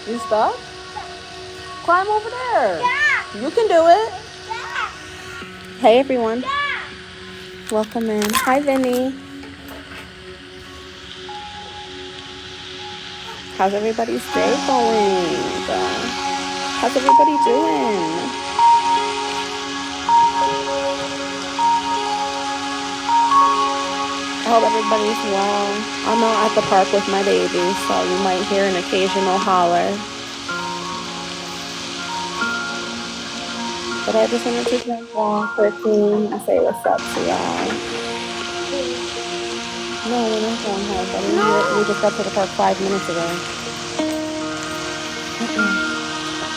You stuck? Climb over there. Yeah. You can do it. Yeah. Hey, everyone. Yeah. Welcome in. Hi, Vinny. How's everybody's day going? How's everybody doing? I hope everybody's well. I'm out at the park with my baby, so you might hear an occasional holler. But I just wanted to jump on quickly and say what's up to y'all. No, we're not going home, buddy. We just got to the park 5 minutes ago.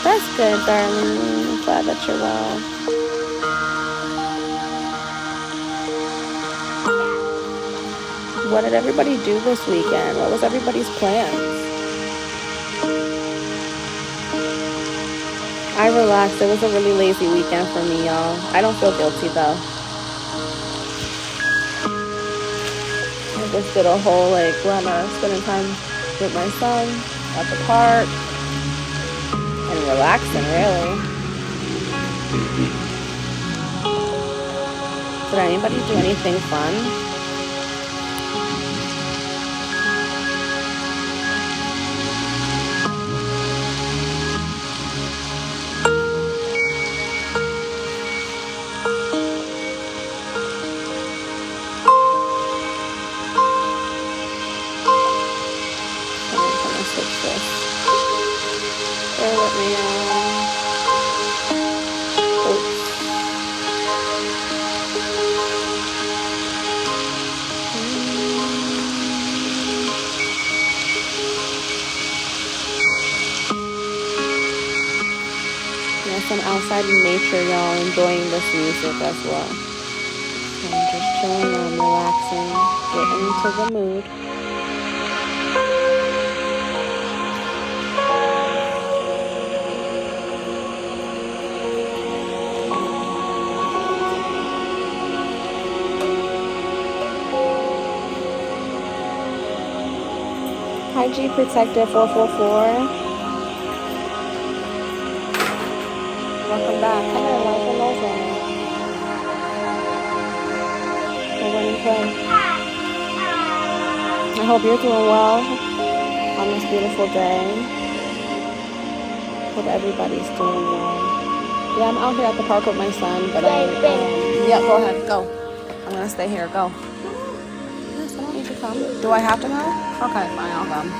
That's good, darling. I'm glad that you're well. What did everybody do this weekend? What was everybody's plans? I relaxed. It was a really lazy weekend for me, y'all. I don't feel guilty, though. I just did a whole, run of spending time with my son at the park and relaxing, really. Did anybody do anything fun? Switch this. Bear with me, Oops. Yes, I'm outside in nature, y'all, enjoying this music as well. So I'm just chilling, I'm relaxing, getting into the mood. Hi, G Protective 444. Welcome back. Come here, wipe the nose on me. We're running play. I hope you're doing well on this beautiful day. Hope everybody's doing well. Yeah, I'm out here at the park with my son, but yeah, go ahead, go. I'm gonna stay here, go. Yes, I don't need to come. Do I have to go? Okay, fine, I'll come.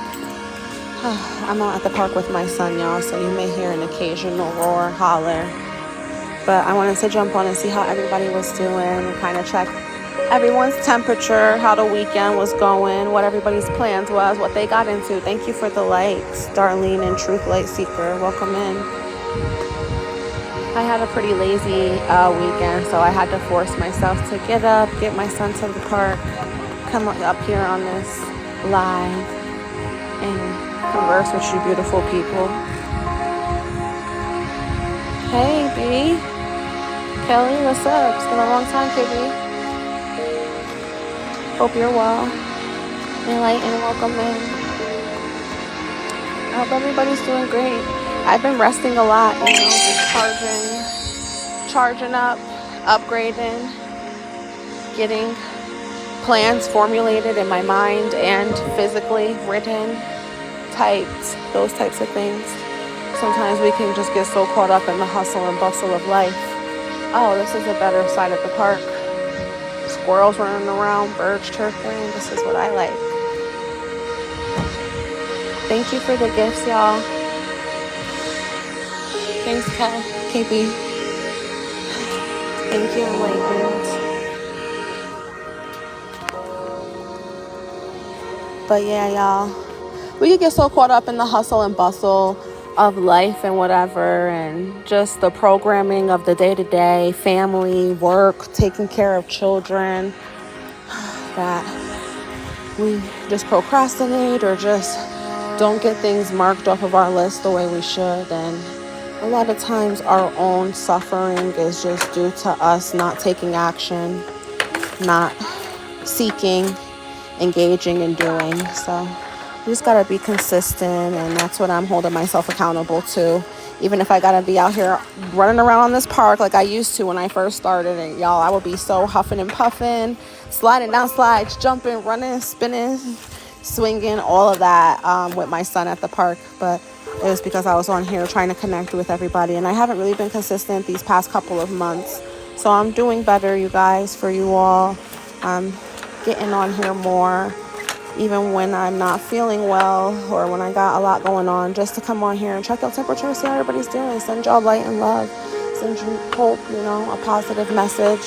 I'm out at the park with my son, y'all, so you may hear an occasional roar, holler. But I wanted to jump on and see how everybody was doing and kind of check everyone's temperature, how the weekend was going, what everybody's plans was, what they got into. Thank you for the likes, Darlene and Truth Light Seeker. Welcome in. I had a pretty lazy weekend, so I had to force myself to get up, get my son to the park, come up here on this live, and converse with you beautiful people. Hey, B. Kelly, what's up? It's been a long time, KB. Hope you're well. Enlightened, welcome in. I hope everybody's doing great. I've been resting a lot, just charging up, upgrading, getting plans formulated in my mind and physically written, typed, those types of things. Sometimes we can just get so caught up in the hustle and bustle of life. Oh, this is a better side of the park. Squirrels running around, birds chirping. This is what I like. Thank you for the gifts, y'all. Thanks, KB. Thank you, Enlightened. But yeah, y'all, we could get so caught up in the hustle and bustle of life and whatever, and just the programming of the day-to-day, family, work, taking care of children, that we just procrastinate or just don't get things marked off of our list the way we should. And a lot of times our own suffering is just due to us not taking action, not seeking, engaging, and doing. So You just got to be consistent, and that's what I'm holding myself accountable to. Even if I got to be out here running around on this park like I used to when I first started, and y'all, I would be so huffing and puffing, sliding down slides, jumping, running, spinning, swinging, all of that with my son at the park. But it was because I was on here trying to connect with everybody, and I haven't really been consistent these past couple of months. So I'm doing better, you guys, for you all. I'm getting on here more, even when I'm not feeling well or when I got a lot going on, just to come on here and check out temperature, see how everybody's doing, send y'all light and love, send you hope, a positive message,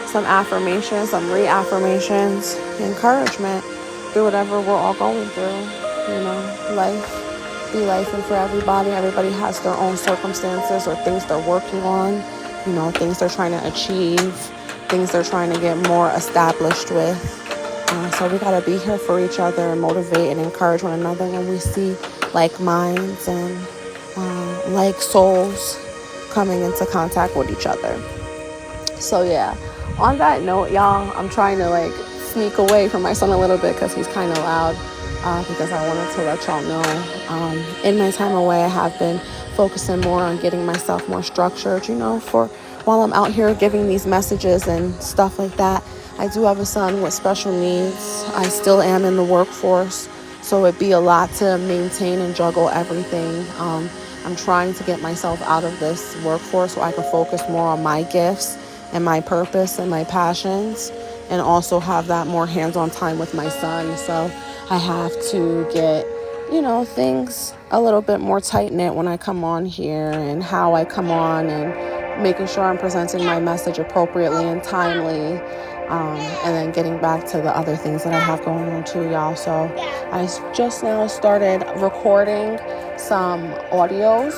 some affirmations, some reaffirmations, encouragement through whatever we're all going through. Life be life, and for everybody has their own circumstances or things they're working on, things they're trying to achieve, things they're trying to get more established with. So we got to be here for each other and motivate and encourage one another when we see like minds and like souls coming into contact with each other. So yeah, on that note, y'all, I'm trying to sneak away from my son a little bit because he's kind of loud, because I wanted to let y'all know in my time away I have been focusing more on getting myself more structured, for while I'm out here giving these messages and stuff like that. I do have a son with special needs. I still am in the workforce, so it'd be a lot to maintain and juggle everything. I'm trying to get myself out of this workforce so I can focus more on my gifts and my purpose and my passions, and also have that more hands-on time with my son. So I have to get, things a little bit more tight-knit when I come on here, and how I come on, and making sure I'm presenting my message appropriately and timely. And then getting back to the other things that I have going on too, y'all. So I just now started recording some audios.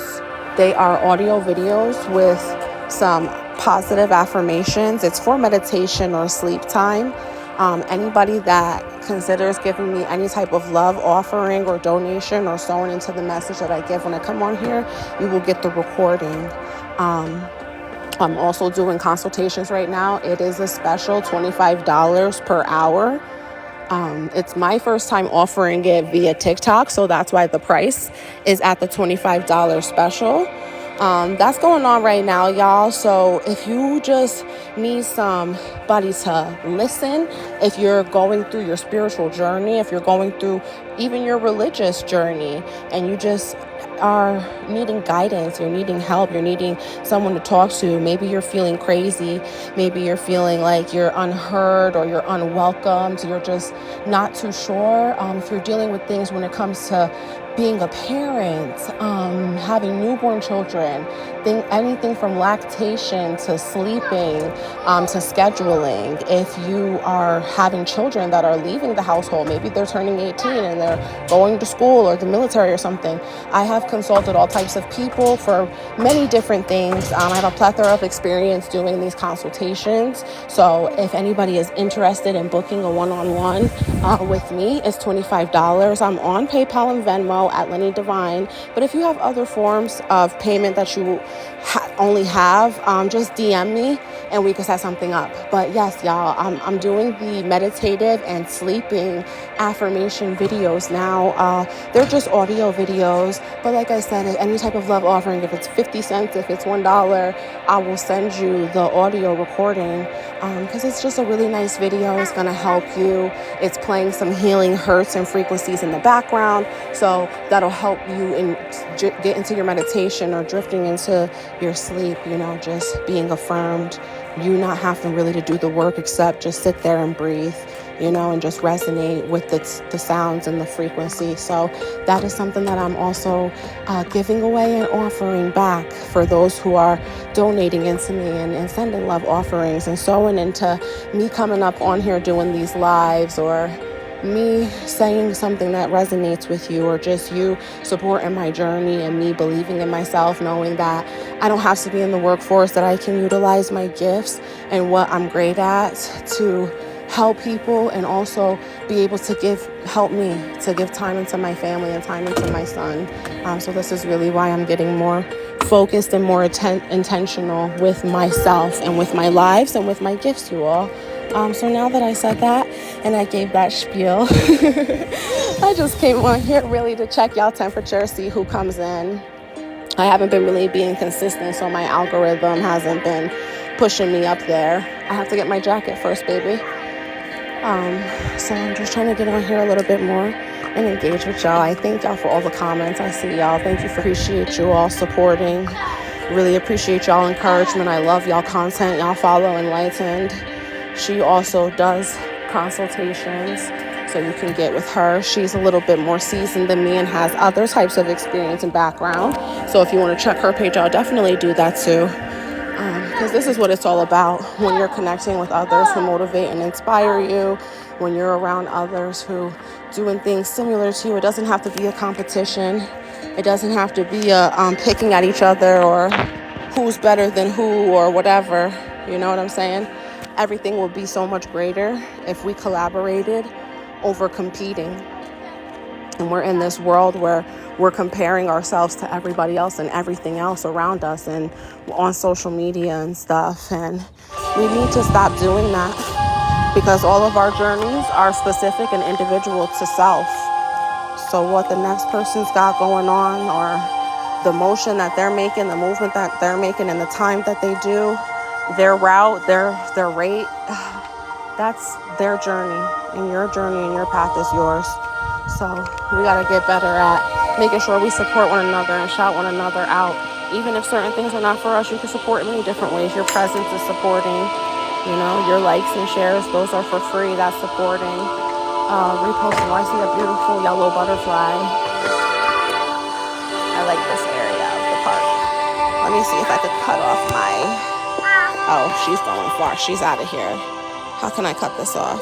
They are audio videos with some positive affirmations. It's for meditation or sleep time. Anybody that considers giving me any type of love offering or donation or sewing into the message that I give when I come on here, you will get the recording. I'm also doing consultations right now. It is a special $25 per hour. It's my first time offering it via TikTok, so that's why the price is at the $25 special. That's going on right now, y'all. So if you just need somebody to listen, if you're going through your spiritual journey, if you're going through even your religious journey, and you just are needing guidance, you're needing help, you're needing someone to talk to, maybe you're feeling crazy, maybe you're feeling like you're unheard or you're unwelcomed, you're just not too sure, if you're dealing with things when it comes to being a parent, having newborn children, anything from lactation to sleeping, to scheduling. If you are having children that are leaving the household, maybe they're turning 18 and they're going to school or the military or something. I have consulted all types of people for many different things. I have a plethora of experience doing these consultations. So if anybody is interested in booking a one-on-one with me, it's $25. I'm on PayPal and Venmo at LennyDivine. But if you have other forms of payment that you only have, just DM me and we can set something up. But yes, y'all, I'm doing the meditative and sleeping affirmation videos now. They're just audio videos, but like I said, any type of love offering, if it's 50 cents, if it's $1, I will send you the audio recording, because it's just a really nice video. It's going to help you. It's playing some healing hertz and frequencies in the background, so that'll help you get into your meditation or drifting into your sleep, just being affirmed. You not having really to do the work except just sit there and breathe, and just resonate with the sounds and the frequency. So that is something that I'm also giving away and offering back for those who are donating into me and sending love offerings and sewing into me coming up on here doing these lives, or me saying something that resonates with you, or just you supporting my journey and me believing in myself, knowing that I don't have to be in the workforce, that I can utilize my gifts and what I'm great at to help people, and also be able to help me to give time into my family and time into my son. So this is really why I'm getting more focused and more intentional with myself and with my lives and with my gifts, you all. So now that I said that and I gave that spiel, I just came on here really to check y'all temperature, see who comes in. I haven't been really being consistent, so my algorithm hasn't been pushing me up there. I have to get my jacket first, baby. So I'm just trying to get on here a little bit more and engage with y'all. I thank y'all for all the comments. I see y'all. Thank you for appreciate you all supporting. Really appreciate y'all encouragement. I love y'all content. Y'all follow Enlightened. She also does consultations, so you can get with her. She's a little bit more seasoned than me and has other types of experience and background. So if you want to check her page, I'll definitely do that too. Because this is what it's all about when you're connecting with others who motivate and inspire you, when you're around others who doing things similar to you. It doesn't have to be a competition. It doesn't have to be a picking at each other or who's better than who or whatever. You know what I'm saying? Everything will be so much greater if we collaborated over competing. And we're in this world where we're comparing ourselves to everybody else and everything else around us and on social media and stuff. And we need to stop doing that because all of our journeys are specific and individual to self. So what the next person's got going on, or the motion that they're making, the movement that they're making, and the time that they do, their route, their rate, that's their journey. And your journey and your path is yours. So we got to get better at making sure we support one another and shout one another out. Even if certain things are not for us, you can support in many different ways. Your presence is supporting, you know, your likes and shares, those are for free. That's supporting. Reposting. I see a beautiful yellow butterfly. I like this area of the park. Let me see if I could cut off my... Oh, she's going far. She's out of here. How can I cut this off?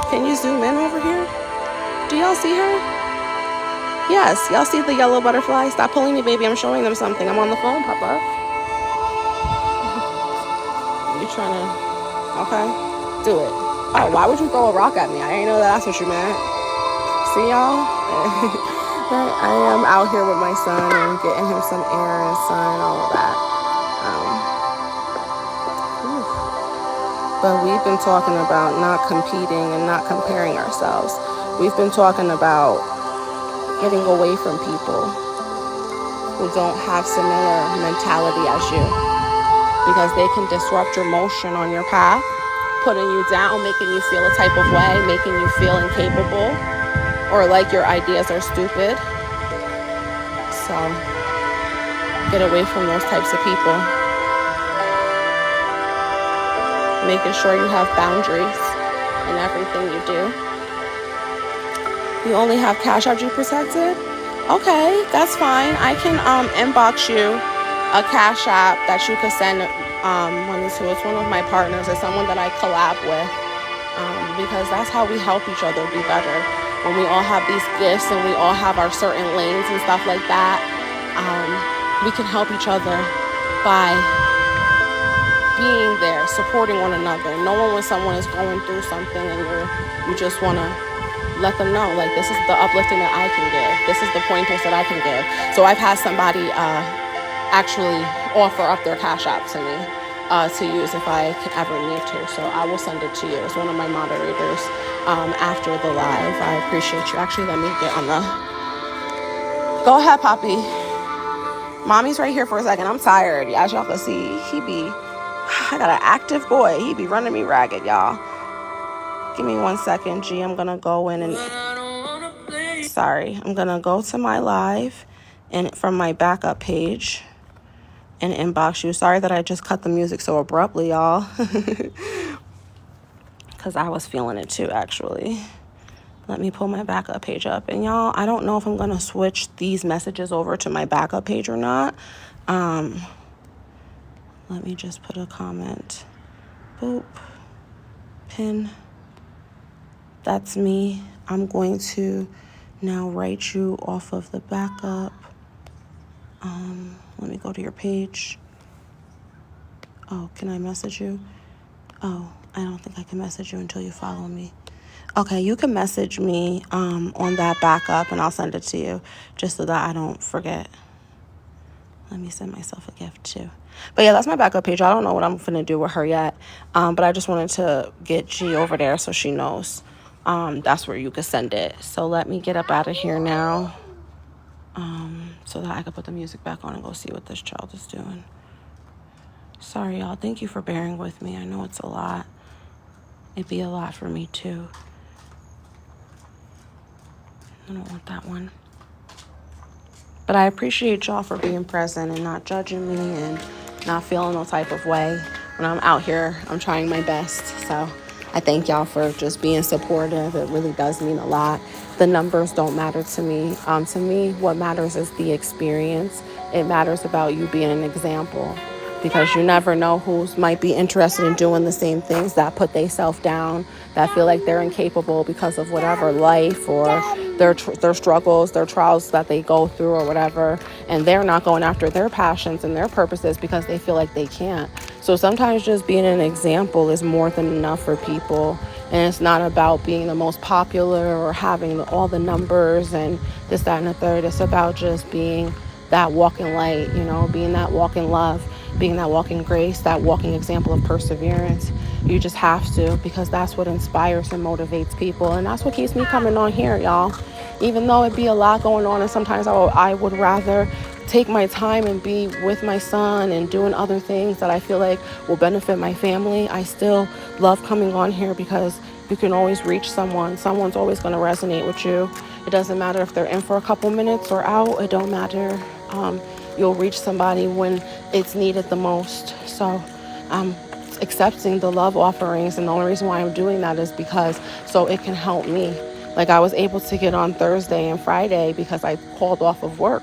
Can you zoom in over here? Do y'all see her? Yes, y'all see the yellow butterfly? Stop pulling me, baby. I'm showing them something. I'm on the phone, Papa. You trying to... Okay. Do it. Oh, why would you throw a rock at me? I didn't know that's what you meant. See, y'all? I am out here with my son and getting him some air and sun and all of that. But we've been talking about not competing and not comparing ourselves. We've been talking about getting away from people who don't have similar mentality as you, because they can disrupt your motion on your path, putting you down, making you feel a type of way, making you feel incapable or like your ideas are stupid. So get away from those types of people. Making sure you have boundaries in everything you do. You only have Cash App G Protected? Okay, that's fine. I can inbox you a Cash App that you could send money to. It's one of my partners. It's someone that I collab with, because that's how we help each other be better. When we all have these gifts and we all have our certain lanes and stuff like that, we can help each other by being there, supporting one another, knowing when someone is going through something and you just want to let them know, like, this is the uplifting that I can give. This is the pointers that I can give. So I've had somebody actually offer up their Cash App to me to use if I ever need to. So I will send it to you as one of my moderators after the live. I appreciate you. Actually, let me get on the... Go ahead, Poppy. Mommy's right here for a second. I'm tired. As y'all can see, I got an active boy. He be running me ragged, y'all. Give me 1 second, G. I'm going to go in and... Sorry. I'm going to go to my live and from my backup page and inbox you. Sorry that I just cut the music so abruptly, y'all. Because I was feeling it too, actually. Let me pull my backup page up. And y'all, I don't know if I'm going to switch these messages over to my backup page or not. Let me just put a comment. Boop. Pin. That's me. I'm going to now write you off of the backup. Let me go to your page. Oh, can I message you? Oh, I don't think I can message you until you follow me. Okay, you can message me on that backup and I'll send it to you just so that I don't forget. Let me send myself a gift too. But yeah, that's my backup page. I don't know what I'm going to do with her yet. But I just wanted to get G over there so she knows that's where you could send it. So let me get up out of here now so that I can put the music back on and go see what this child is doing. Sorry, y'all. Thank you for bearing with me. I know it's a lot. It'd be a lot for me too. I don't want that one. But I appreciate y'all for being present and not judging me and not feeling no type of way. When I'm out here, I'm trying my best. So I thank y'all for just being supportive. It really does mean a lot. The numbers don't matter to me. To me, what matters is the experience. It matters about you being an example, because you never know who might be interested in doing the same things, that put themselves down, that feel like they're incapable because of whatever life or their struggles, their trials that they go through or whatever, and they're not going after their passions and their purposes because they feel like they can't. So sometimes just being an example is more than enough for people. And it's not about being the most popular or having all the numbers and this, that, and the third. It's about just being that walking light, being that walking love, being that walking grace, that walking example of perseverance. You just have to, because that's what inspires and motivates people. And that's what keeps me coming on here, y'all. Even though it be a lot going on, and sometimes I would rather take my time and be with my son and doing other things that I feel like will benefit my family, I still love coming on here because you can always reach someone. Someone's always going to resonate with you. It doesn't matter if they're in for a couple minutes or out. It don't matter. You'll reach somebody when it's needed the most. So I'm accepting the love offerings, and the only reason why I'm doing that is because so it can help me. Like, I was able to get on Thursday and Friday because I called off of work,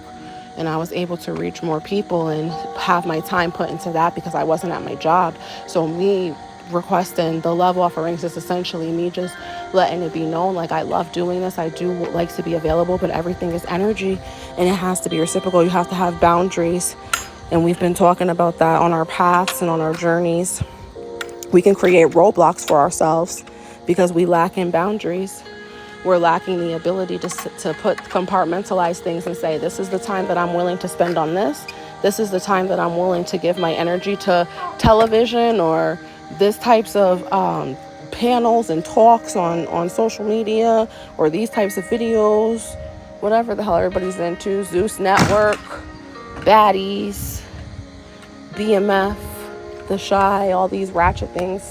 and I was able to reach more people and have my time put into that because I wasn't at my job. So me requesting the love offerings is essentially me just letting it be known, like, I love doing this. I do like to be available, but everything is energy and it has to be reciprocal. You have to have boundaries, and we've been talking about that on our paths and on our journeys. We can create roadblocks for ourselves because we lack in boundaries. We're lacking the ability to compartmentalize things and say, this is the time that I'm willing to spend on this. This is the time that I'm willing to give my energy to television or this types of panels and talks on social media, or these types of videos, whatever the hell everybody's into, Zeus Network, Baddies, BMF, The Shy, all these ratchet things,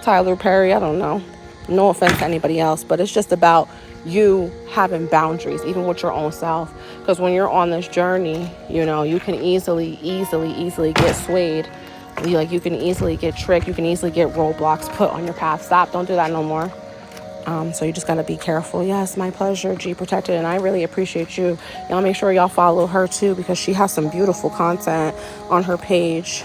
Tyler Perry, I don't know. No offense to anybody else, but it's just about you having boundaries, even with your own self. Because when you're on this journey, you can easily get swayed. You can easily get tricked. You can easily get roadblocks put on your path. Stop. Don't do that no more. So you just got to be careful. Yes, my pleasure, G Protected. And I really appreciate you. Y'all make sure y'all follow her too, because she has some beautiful content on her page.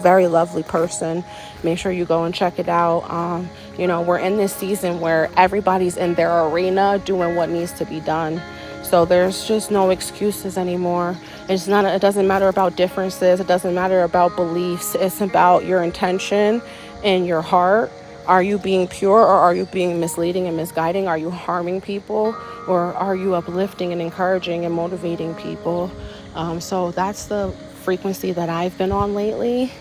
Very lovely person. Make sure you go and check it out. We're in this season where everybody's in their arena doing what needs to be done. So there's just no excuses anymore. It doesn't matter about differences. It doesn't matter about beliefs. It's about your intention and your heart. Are you being pure, or are you being misleading and misguiding? Are you harming people, or are you uplifting and encouraging and motivating people? So that's the frequency that I've been on lately.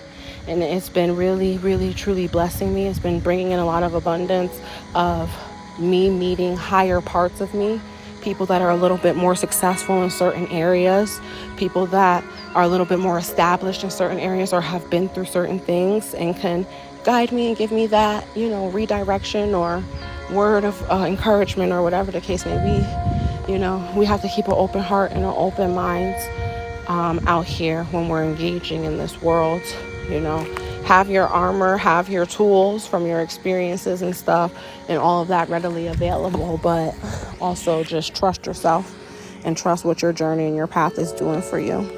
And it's been really, really, truly blessing me. It's been bringing in a lot of abundance of me meeting higher parts of me, people that are a little bit more successful in certain areas, people that are a little bit more established in certain areas or have been through certain things and can guide me and give me that, redirection or word of encouragement or whatever the case may be. We have to keep an open heart and an open mind out here when we're engaging in this world. Have your armor, have your tools from your experiences and stuff and all of that readily available, but also just trust yourself and trust what your journey and your path is doing for you.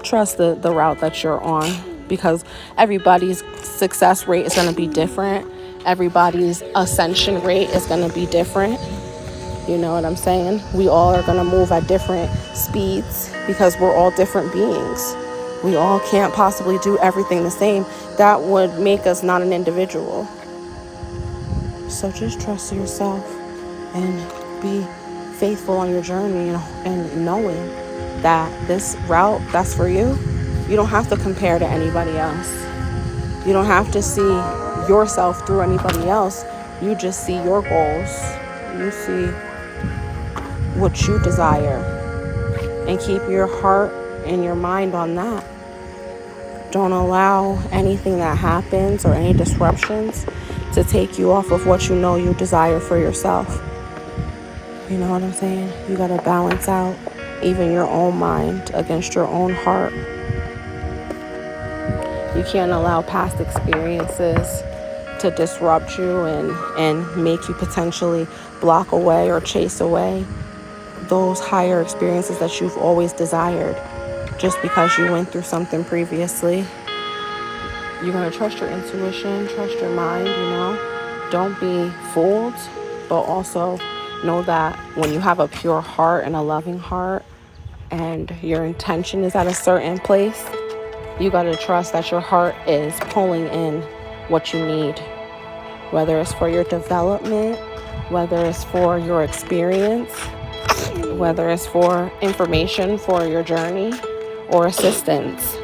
Trust the route that you're on, because everybody's success rate is going to be different. Everybody's ascension rate is going to be different. You know what I'm saying? We all are going to move at different speeds because we're all different beings. We all can't possibly do everything the same. That would make us not an individual. So just trust yourself and be faithful on your journey and knowing that this route that's for you, you don't have to compare to anybody else. You don't have to see yourself through anybody else. You just see your goals. You see what you desire. And keep your heart and your mind on that. Don't allow anything that happens or any disruptions to take you off of what you know you desire for yourself. You know what I'm saying? You got to balance out even your own mind against your own heart. You can't allow past experiences to disrupt you and make you potentially block away or chase away those higher experiences that you've always desired just because you went through something previously. You're going to trust your intuition, trust your mind, you know. Don't be fooled, but also know that when you have a pure heart and a loving heart and your intention is at a certain place, you got to trust that your heart is pulling in what you need, whether it's for your development, whether it's for your experience, whether it's for information for your journey or assistance.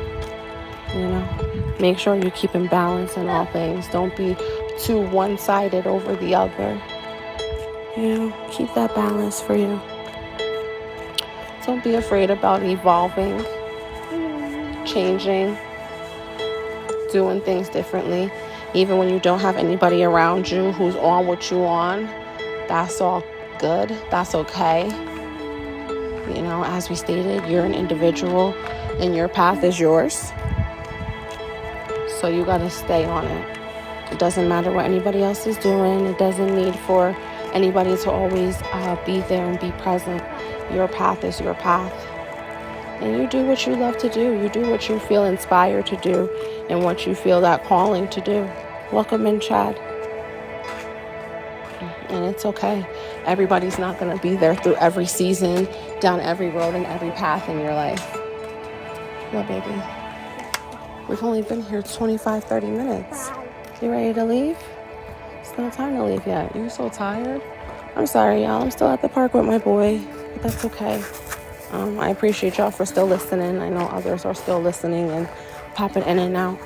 You know, make sure you keep in balance in all things. Don't be too one-sided over the other. You know, keep that balance for you. Don't be afraid about evolving, changing, doing things differently. Even when you don't have anybody around you who's on what you on, that's all good. That's okay. You know, as we stated, you're an individual and your path is yours. So you got to stay on it. It doesn't matter what anybody else is doing. It doesn't need for anybody to always be there and be present. Your path is your path. And you do what you love to do. You do what you feel inspired to do and what you feel that calling to do. Welcome in, Chad. And it's okay. Everybody's not going to be there through every season, down every road and every path in your life. What, baby? We've only been here 25, 30 minutes. You ready to leave? It's not time to leave yet. You're so tired. I'm sorry, y'all. I'm still at the park with my boy. But that's okay. I appreciate y'all for still listening. I know others are still listening and popping in and out.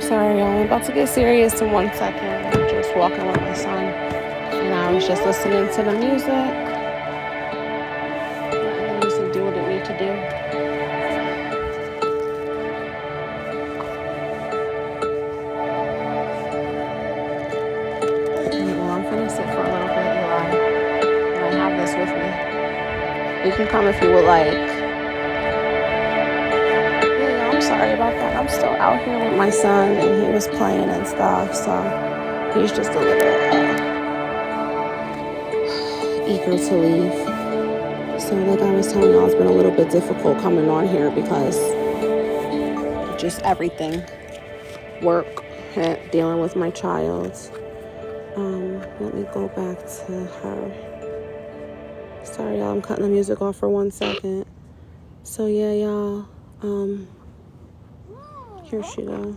Sorry, y'all. I'm about to get serious in 1 second. I'm just walking with my son. And I was just listening to the music. Letting the music do what it needs to do. Well, I'm going to sit for a little bit, Eli. And I have this with me. You can come if you would like. I'm sorry about that. I'm still out here with my son, and he was playing and stuff, so he's just a little eager to leave. So like I was telling y'all, it's been a little bit difficult coming on here because just everything. Work, dealing with my child. Let me go back to her. Sorry, y'all. I'm cutting the music off for 1 second. So yeah, y'all. Here she go.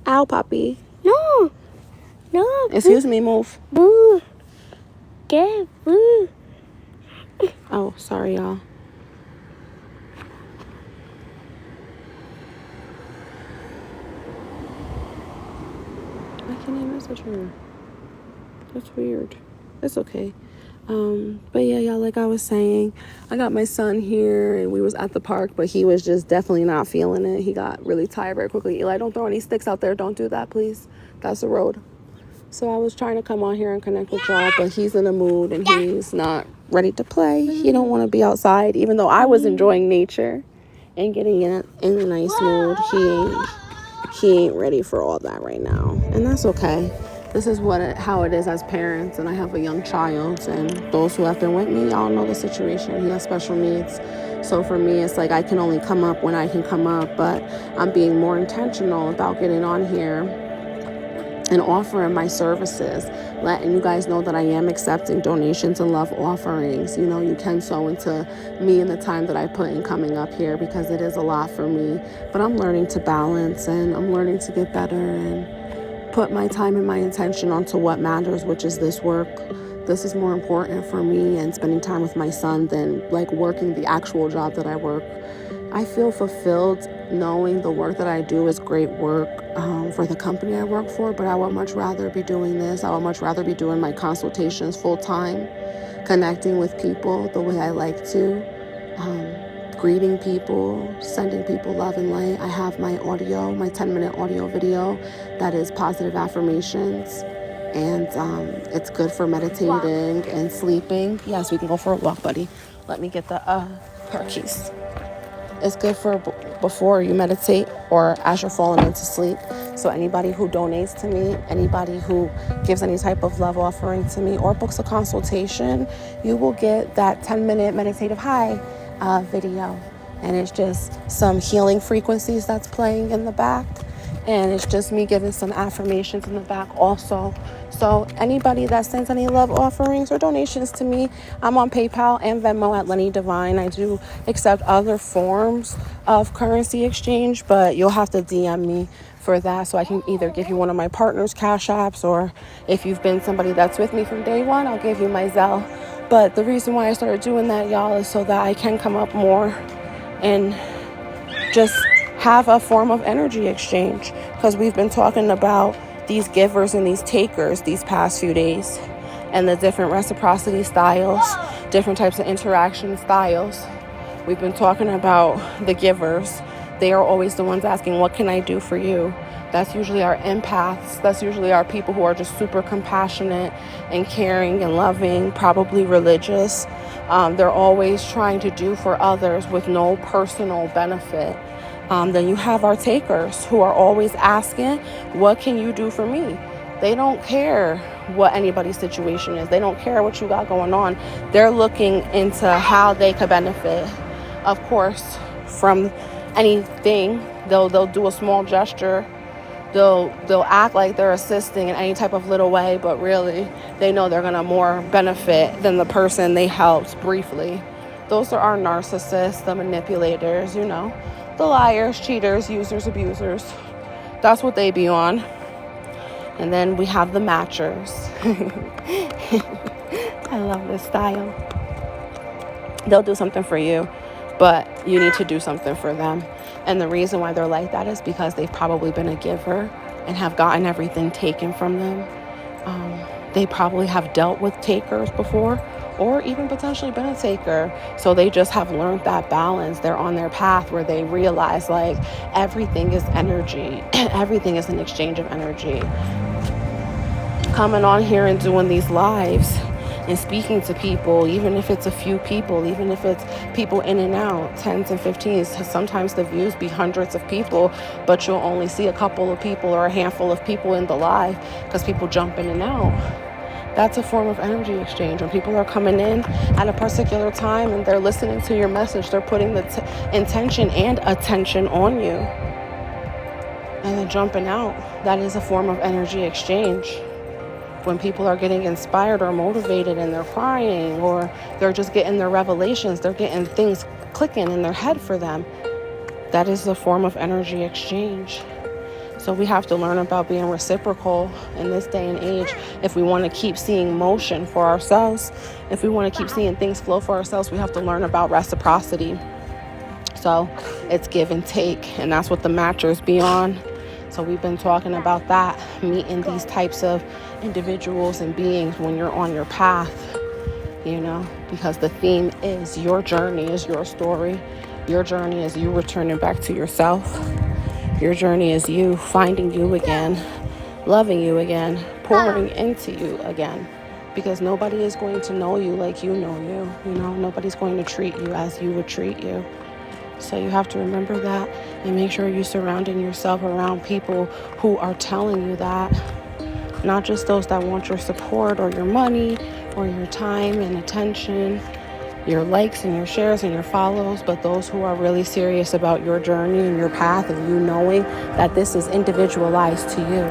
Ow, Poppy. No. Excuse me, move. Boo. Get boo. Oh, sorry, y'all. I can't even message her. That's weird. It's okay. But yeah, y'all, like I was saying, I got my son here and we was at the park, but he was just definitely not feeling it. He got really tired very quickly. Eli, don't throw any sticks out there. Don't do that, please. That's the road. So I was trying to come on here and connect with y'all, but he's in a mood and he's not ready to play. He don't want to be outside, even though I was enjoying nature and getting in a nice mood. he ain't ready for all that right now, and that's okay. This is how it is as parents, and I have a young child, and those who have been with me, y'all know the situation. He has special needs. So for me, it's like I can only come up when I can come up, but I'm being more intentional about getting on here and offering my services, letting you guys know that I am accepting donations and love offerings. You know, you can sow into me and the time that I put in coming up here, because it is a lot for me. But I'm learning to balance, and I'm learning to get better and put my time and my intention onto what matters, which is this work. This is more important for me, and spending time with my son, than like working the actual job that I work. I feel fulfilled knowing the work that I do is great work for the company I work for, but I would much rather be doing this. I would much rather be doing my consultations full time, connecting with people the way I like to, greeting people, sending people love and light. I have my 10-minute audio video that is positive affirmations, and it's good for meditating and sleeping. Yes, we can go for a walk, buddy. Let me get the car keys. It's good for before you meditate or as you're falling into sleep. So anybody who donates to me, anybody who gives any type of love offering to me or books a consultation, you will get that 10-minute meditative high video. And it's just some healing frequencies that's playing in the back. And it's just me giving some affirmations in the back also. So anybody that sends any love offerings or donations to me, I'm on PayPal and Venmo at LennyDivine. I do accept other forms of currency exchange, but you'll have to DM me for that, so I can either give you one of my partner's cash apps, or if you've been somebody that's with me from day one, I'll give you my Zelle. But the reason why I started doing that, y'all, is so that I can come up more and just have a form of energy exchange, because we've been talking about these givers and these takers these past few days, and the different reciprocity styles, different types of interaction styles. We've been talking about the givers. They are always the ones asking, what can I do for you? That's usually our empaths. That's usually our people who are just super compassionate and caring and loving, probably religious. They're always trying to do for others with no personal benefit. Then you have our takers, who are always asking, what can you do for me? They don't care what anybody's situation is. They don't care what you got going on. They're looking into how they could benefit, of course, from anything. They'll do a small gesture. They'll act like they're assisting in any type of little way, but really they know they're gonna more benefit than the person they helped briefly. Those are our narcissists, the manipulators, you know, the liars, cheaters, users, abusers. That's what they be on. And then we have the matchers. I love this style. They'll do something for you, but you need to do something for them. And the reason why they're like that is because they've probably been a giver and have gotten everything taken from them. They probably have dealt with takers before, or even potentially been a taker. So they just have learned that balance. They're on their path where they realize, like, everything is energy. Everything is an exchange of energy. Coming on here and doing these lives and speaking to people, even if it's a few people, even if it's people in and out, 10s and 15s, sometimes the views be hundreds of people, but you'll only see a couple of people or a handful of people in the live because people jump in and out. That's a form of energy exchange. When people are coming in at a particular time and they're listening to your message, they're putting the intention and attention on you, and then jumping out. That is a form of energy exchange. When people are getting inspired or motivated and they're crying, or they're just getting their revelations, they're getting things clicking in their head for them, that is a form of energy exchange. So we have to learn about being reciprocal in this day and age. If we want to keep seeing motion for ourselves, if we want to keep seeing things flow for ourselves, we have to learn about reciprocity. So it's give and take, and that's what the matchers be on. So we've been talking about that, meeting these types of individuals and beings when you're on your path, you know, because the theme is your journey is your story. Your journey is you returning back to yourself. Your journey is you finding you again, loving you again, pouring into you again, because nobody is going to know you like you know you. You know, nobody's going to treat you as you would treat you. So you have to remember that and make sure you're surrounding yourself around people who are telling you that. Not just those that want your support or your money or your time and attention, your likes and your shares and your follows, but those who are really serious about your journey and your path, and you knowing that this is individualized to you.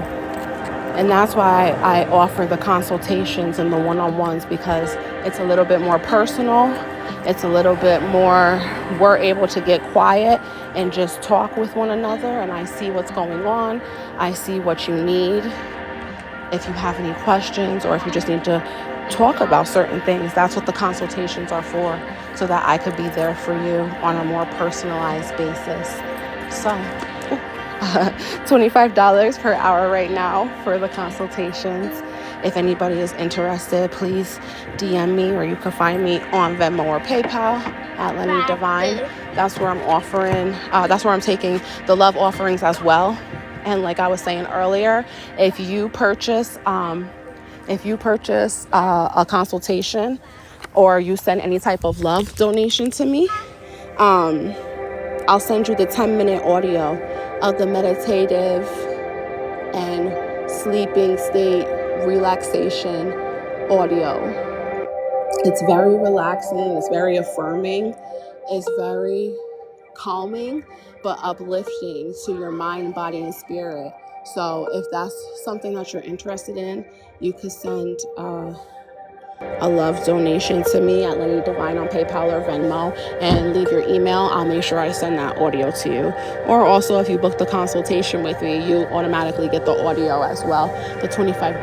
And that's why I offer the consultations and the one-on-ones, because it's a little bit more personal. It's a little bit more, we're able to get quiet and just talk with one another, and I see what's going on. I see what you need. If you have any questions or if you just need to talk about certain things, that's what the consultations are for, so that I could be there for you on a more personalized basis. So $25 per hour right now for the consultations. If anybody is interested, please DM me, or you can find me on Venmo or PayPal at LennyDivine. That's where I'm offering, that's where I'm taking the love offerings as well. And like I was saying earlier, if you purchase a consultation, or you send any type of love donation to me, I'll send you the 10-minute audio of the meditative and sleeping state relaxation audio. It's very relaxing. It's very affirming. It's very calming, but uplifting to your mind, body, and spirit. So if that's something that you're interested in, you could send a love donation to me at LennyDivine on PayPal or Venmo, and leave your email. I'll make sure I send that audio to you. Or also, if you book the consultation with me, you automatically get the audio as well, the $25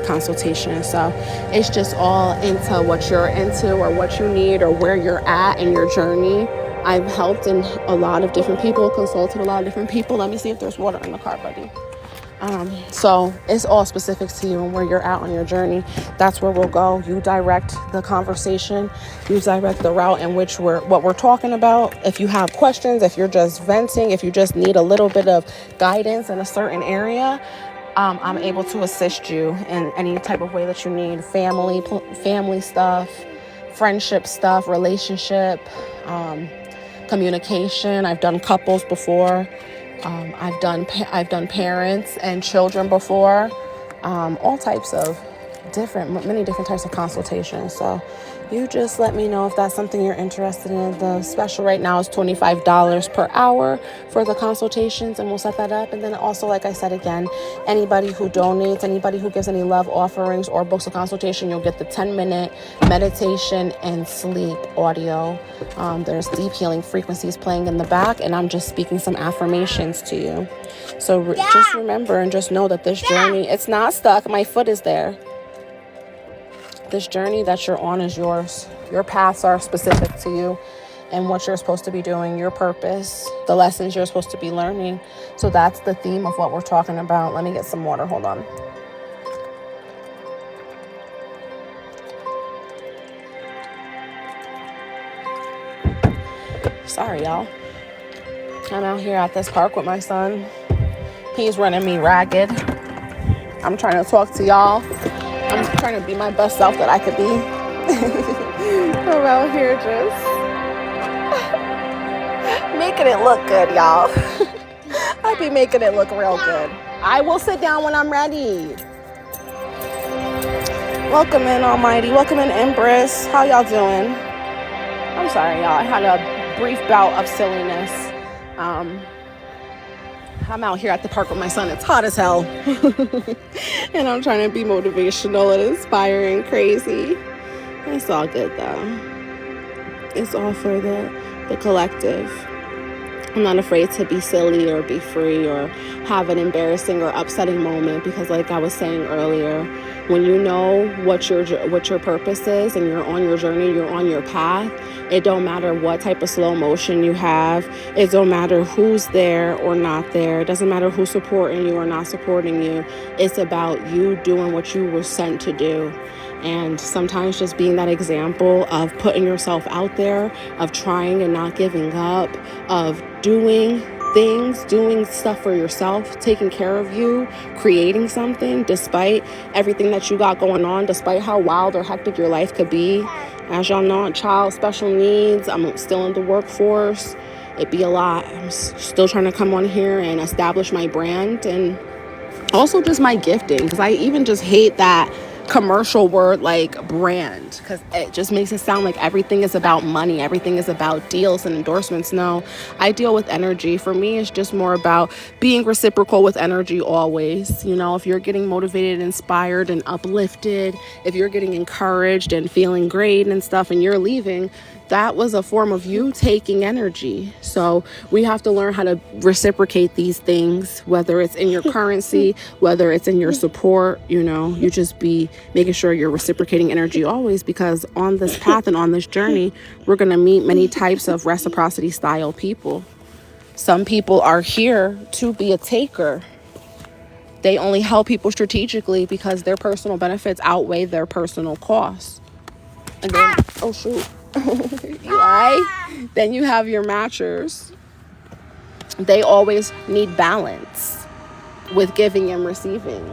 consultation. So it's just all into what you're into or what you need or where you're at in your journey. I've helped in a lot of different people, consulted a lot of different people. Let me see if there's water in the car, buddy. So it's all specific to you and where you're at on your journey. That's where we'll go. You direct the conversation. You direct the route in which what we're talking about. If you have questions, if you're just venting, if you just need a little bit of guidance in a certain area, I'm able to assist you in any type of way that you need. Family stuff, friendship stuff, relationship, communication. I've done couples before. I've done parents and children before. All types of many different types of consultations. So you just let me know if that's something you're interested in. The special right now is $25 per hour for the consultations, and we'll set that up. And then also, like I said again, anybody who donates, anybody who gives any love offerings or books a consultation, you'll get the 10-minute meditation and sleep audio. There's deep healing frequencies playing in the back, and I'm just speaking some affirmations to you. So just remember and just know that this journey, it's not stuck. My foot is there. This journey that you're on is yours. Your paths are specific to you and what you're supposed to be doing, your purpose, the lessons you're supposed to be learning. So that's the theme of what we're talking about. Let me get some water. Hold on. Sorry, y'all. I'm out here at this park with my son. He's running me ragged. I'm trying to talk to y'all. I'm trying to be my best self that I could be. I'm out here just making it look good, y'all. I be making it look real good. I will sit down when I'm ready. Welcome in, Almighty. Welcome in, Empress. How y'all doing? I'm sorry, y'all. I had a brief bout of silliness. I'm out here at the park with my son. It's hot as hell. And I'm trying to be motivational and inspiring, crazy. It's all good, though. It's all for the collective. I'm not afraid to be silly or be free or have an embarrassing or upsetting moment, because like I was saying earlier, when you know what your purpose is and you're on your journey, you're on your path, it don't matter what type of slow motion you have. It don't matter who's there or not there. It doesn't matter who's supporting you or not supporting you. It's about you doing what you were sent to do. And sometimes just being that example of putting yourself out there, of trying and not giving up, of doing things, doing stuff for yourself, taking care of you, creating something despite everything that you got going on, despite how wild or hectic your life could be. As y'all know, a child, special needs, I'm still in the workforce. It'd be a lot. I'm still trying to come on here and establish my brand, and also just my gifting, because I even just hate that commercial word like brand, because it just makes it sound like everything is about money, everything is about deals and endorsements. No, I deal with energy. For me, it's just more about being reciprocal with energy always. You know, if you're getting motivated, inspired, and uplifted, if you're getting encouraged and feeling great and stuff, and you're leaving, that was a form of you taking energy. So we have to learn how to reciprocate these things, whether it's in your currency, whether it's in your support. You know, you just be making sure you're reciprocating energy always, because on this path and on this journey, we're going to meet many types of reciprocity style people. Some people are here to be a taker. They only help people strategically because their personal benefits outweigh their personal costs. And then, oh shoot. Then you have your matchers. They always need balance with giving and receiving.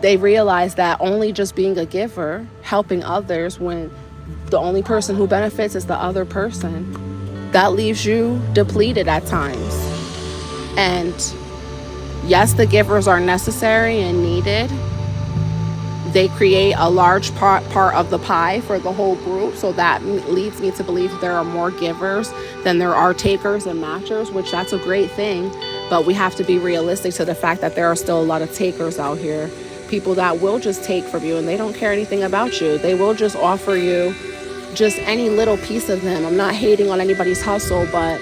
They realize that only just being a giver, helping others, when the only person who benefits is the other person, that leaves you depleted at times. And yes, the givers are necessary and needed. They create a large part of the pie for the whole group. So that leads me to believe there are more givers than there are takers and matchers, which that's a great thing. But we have to be realistic to the fact that there are still a lot of takers out here. People that will just take from you and they don't care anything about you. They will just offer you just any little piece of them. I'm not hating on anybody's hustle, but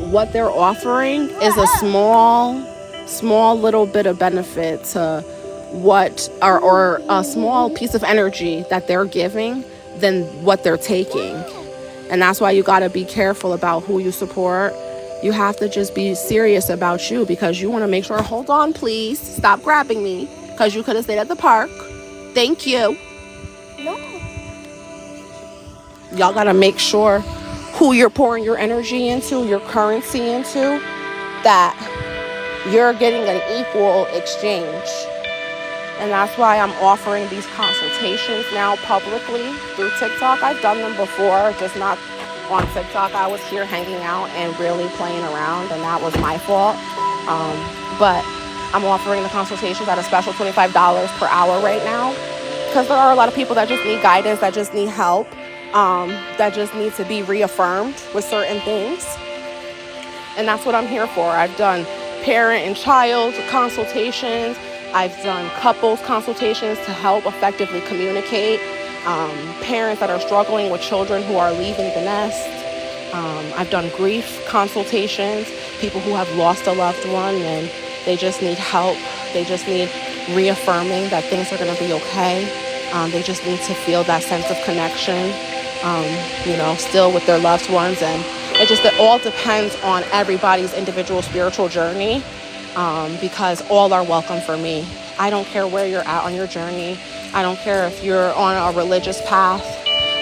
what they're offering is a small little bit of benefit to what or a small piece of energy that they're giving than what they're taking. And that's why you got to be careful about who you support. You have to just be serious about you, because you want to make sure, hold on please, stop grabbing me, because you could have stayed at the park. Thank you. No. Y'all got to make sure who you're pouring your energy into, your currency into, that you're getting an equal exchange. And that's why I'm offering these consultations now publicly through TikTok. I've done them before, just not on TikTok. I was here hanging out and really playing around, and that was my fault. But I'm offering the consultations at a special $25 per hour right now, because there are a lot of people that just need guidance, that just need help, that just need to be reaffirmed with certain things. And that's what I'm here for. I've done parent and child consultations. I've done couples consultations to help effectively communicate. Parents that are struggling with children who are leaving the nest. I've done grief consultations, people who have lost a loved one and they just need help. They just need reaffirming that things are going to be okay. They just need to feel that sense of connection, still with their loved ones. And it all depends on everybody's individual spiritual journey. Because all are welcome for me. I don't care where you're at on your journey. I don't care if you're on a religious path.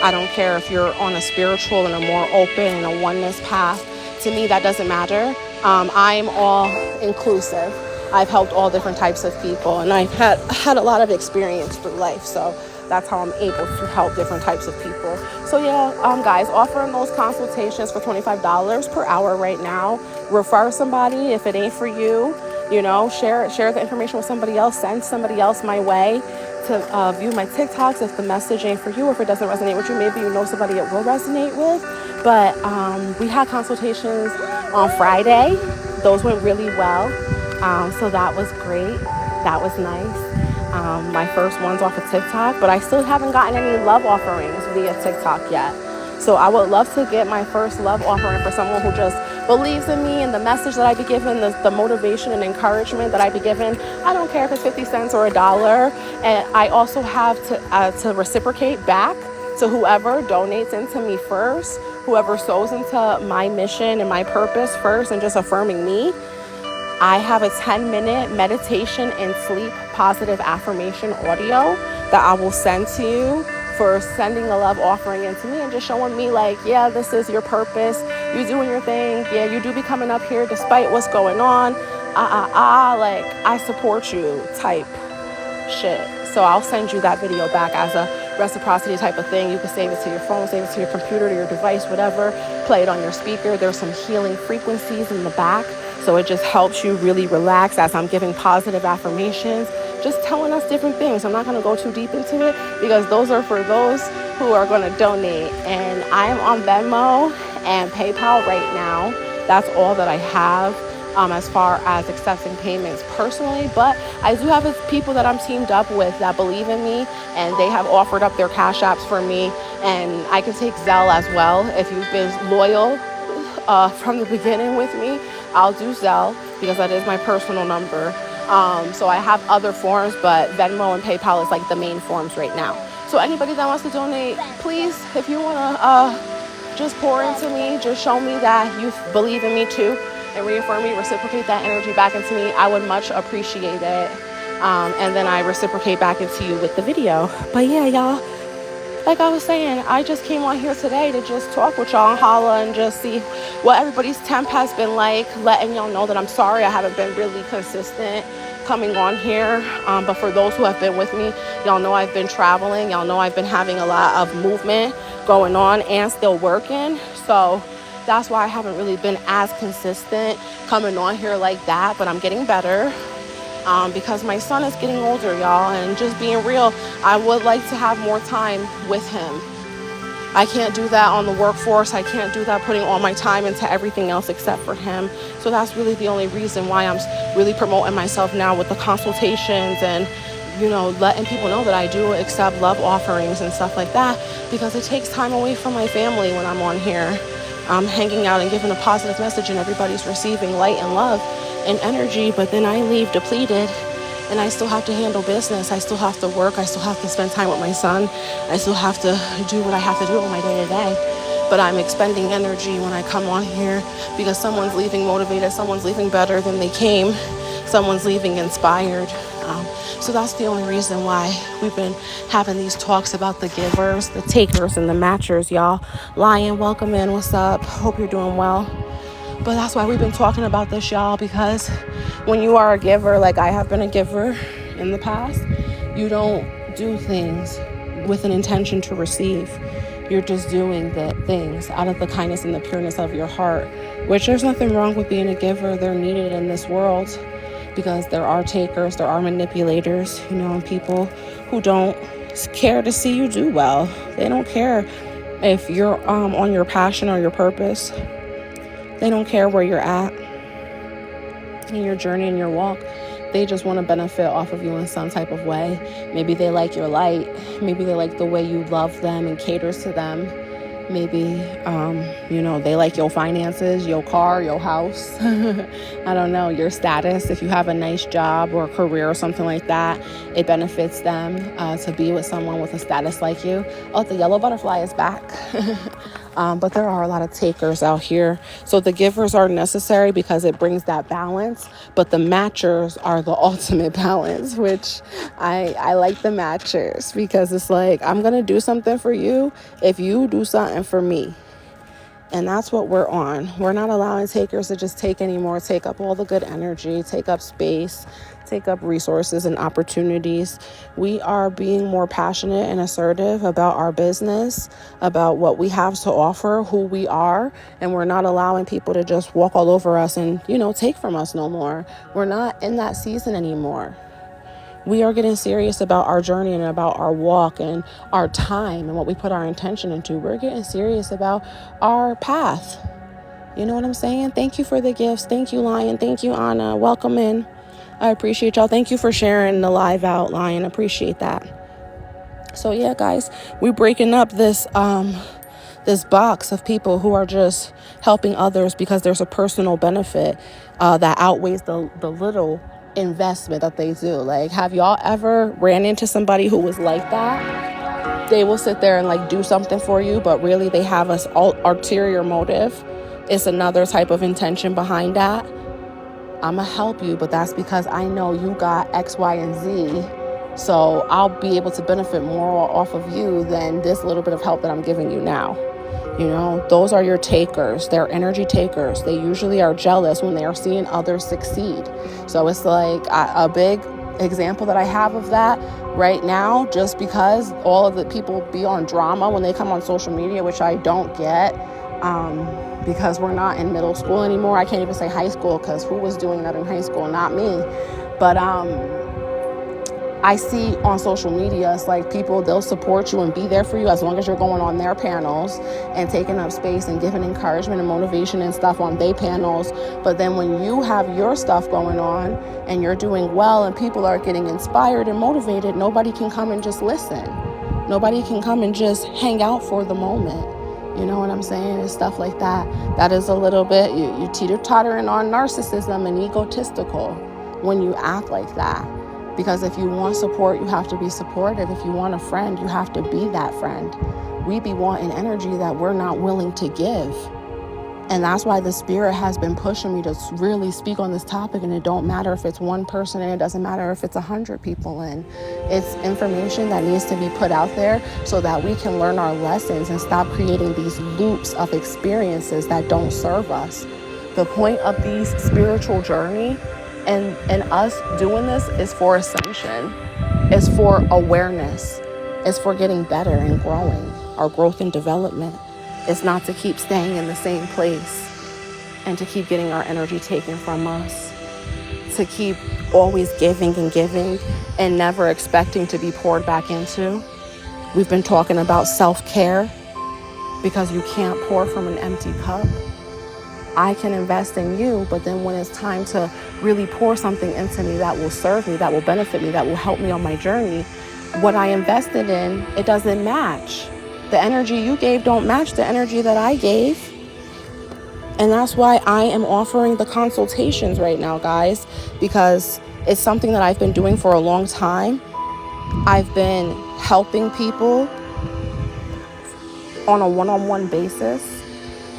I don't care if you're on a spiritual and a more open and a oneness path. To me, that doesn't matter. I'm all inclusive. I've helped all different types of people, and I've had a lot of experience through life. So that's how I'm able to help different types of people. So yeah, guys, offering those consultations for $25 per hour right now. Refer somebody if it ain't for you. Share the information with somebody else. Send somebody else my way to view my TikToks if the message ain't for you, or if it doesn't resonate with you. Maybe you know somebody it will resonate with. But we had consultations on Friday. Those went really well. So that was great. That was nice. My first one's off of TikTok, but I still haven't gotten any love offerings via TikTok yet. So I would love to get my first love offering for someone who just believes in me and the message that I be given, the motivation and encouragement that I be given. I don't care if it's 50 cents or $1. And I also have to reciprocate back to whoever donates into me first, whoever sows into my mission and my purpose first, and just affirming me. I have a 10-minute meditation and sleep positive affirmation audio that I will send to you for sending a love offering into me and just showing me like, yeah, this is your purpose. You doing your thing. Yeah, you do be coming up here despite what's going on. Like, I support you type shit. So I'll send you that video back as a reciprocity type of thing. You can save it to your phone, save it to your computer, to your device, whatever. Play it on your speaker. There's some healing frequencies in the back. So it just helps you really relax as I'm giving positive affirmations, just telling us different things. I'm not going to go too deep into it because those are for those who are going to donate. And I am on Venmo and PayPal right now. That's all that I have. As far as accepting payments personally, but I do have people that I'm teamed up with that believe in me, and they have offered up their cash apps for me, and I can take Zelle as well. If you've been loyal from the beginning with me, I'll do Zelle because that is my personal number. So I have other forms, but Venmo and PayPal is like the main forms right now. So anybody that wants to donate, please, if you want to just pour into me, just show me that you believe in me too, and reaffirm me, reciprocate that energy back into me. I would much appreciate it. And then I reciprocate back into you with the video. But yeah, y'all, like I was saying, I just came on here today to just talk with y'all and holla and just see what everybody's temp has been like, letting y'all know that I'm sorry I haven't been really consistent coming on here. But for those who have been with me, y'all know I've been traveling. Y'all know I've been having a lot of movement going on and still working. So that's why I haven't really been as consistent coming on here like that, but I'm getting better because my son is getting older, y'all, and just being real, I would like to have more time with him. I can't do that on the workforce. I can't do that putting all my time into everything else except for him. So that's really the only reason why I'm really promoting myself now with the consultations and, you know, letting people know that I do accept love offerings and stuff like that, because it takes time away from my family when I'm on here. I'm hanging out and giving a positive message, and everybody's receiving light and love and energy, but then I leave depleted, and I still have to handle business. I still have to work. I still have to spend time with my son. I still have to do what I have to do on my day-to-day. But I'm expending energy when I come on here because someone's leaving motivated, someone's leaving better than they came, someone's leaving inspired. So that's the only reason why we've been having these talks about the givers, the takers, and the matchers, y'all. Lion, welcome in. What's up? Hope you're doing well. But that's why we've been talking about this, y'all, because when you are a giver, like I have been a giver in the past, you don't do things with an intention to receive. You're just doing the things out of the kindness and the pureness of your heart, which there's nothing wrong with being a giver. They're needed in this world, because there are takers, there are manipulators, you know, and people who don't care to see you do well. They don't care if you're on your passion or your purpose. They don't care where you're at in your journey and your walk. They just want to benefit off of you in some type of way. Maybe they like your light. Maybe they like the way you love them and caters to them. Maybe, you know, they like your finances, your car, your house. I don't know, your status. If you have a nice job or a career or something like that, it benefits them to be with someone with a status like you. Oh, the yellow butterfly is back. But there are a lot of takers out here. So the givers are necessary because it brings that balance. But the matchers are the ultimate balance, which I like the matchers, because it's like, I'm going to do something for you if you do something for me. And that's what we're on. We're not allowing takers to just take anymore, take up all the good energy, take up space, take up resources and opportunities. We are being more passionate and assertive about our business, about what we have to offer, who we are, and we're not allowing people to just walk all over us and, you know, take from us no more. We're not in that season anymore. We are getting serious about our journey and about our walk and our time and what we put our intention into. We're getting serious about our path. You know what I'm saying? Thank you for the gifts. Thank you, Lion. Thank you, Anna. Welcome in. I appreciate y'all. Thank you for sharing the live out, Lion. Appreciate that. So yeah, guys, we're breaking up this box of people who are just helping others because there's a personal benefit that outweighs the little investment that they do. Like, have y'all ever ran into somebody who was like that? They will sit there and like do something for you, but really they have an ulterior motive. It's another type of intention behind that. I'm gonna help you, but that's because I know you got X, Y, and Z. So I'll be able to benefit more off of you than this little bit of help that I'm giving you now. You know, those are your takers. They're energy takers. They usually are jealous when they are seeing others succeed. So it's like a big example that I have of that right now, just because all of the people be on drama when they come on social media, which I don't get, because we're not in middle school anymore. I can't even say high school, because who was doing that in high school? Not me. But I see on social media, it's like people, they'll support you and be there for you as long as you're going on their panels and taking up space and giving encouragement and motivation and stuff on their panels. But then when you have your stuff going on and you're doing well and people are getting inspired and motivated, nobody can come and just listen. Nobody can come and just hang out for the moment. You know what I'm saying? And stuff like that. That is a little bit, you teeter-tottering on narcissism and egotistical when you act like that. Because if you want support, you have to be supportive. If you want a friend, you have to be that friend. We be wanting energy that we're not willing to give. And that's why the spirit has been pushing me to really speak on this topic. And it don't matter if it's one person, and it doesn't matter if it's 100 people in. It's information that needs to be put out there so that we can learn our lessons and stop creating these loops of experiences that don't serve us. The point of these spiritual journey and us doing this is for ascension, is for awareness, is for getting better and growing, our growth and development. It's not to keep staying in the same place and to keep getting our energy taken from us, to keep always giving and giving and never expecting to be poured back into. We've been talking about self-care, because you can't pour from an empty cup. I can invest in you, but then when it's time to really pour something into me that will serve me, that will benefit me, that will help me on my journey, what I invested in, it doesn't match. The energy you gave don't match the energy that I gave. And that's why I am offering the consultations right now, guys, because it's something that I've been doing for a long time. I've been helping people on a one-on-one basis.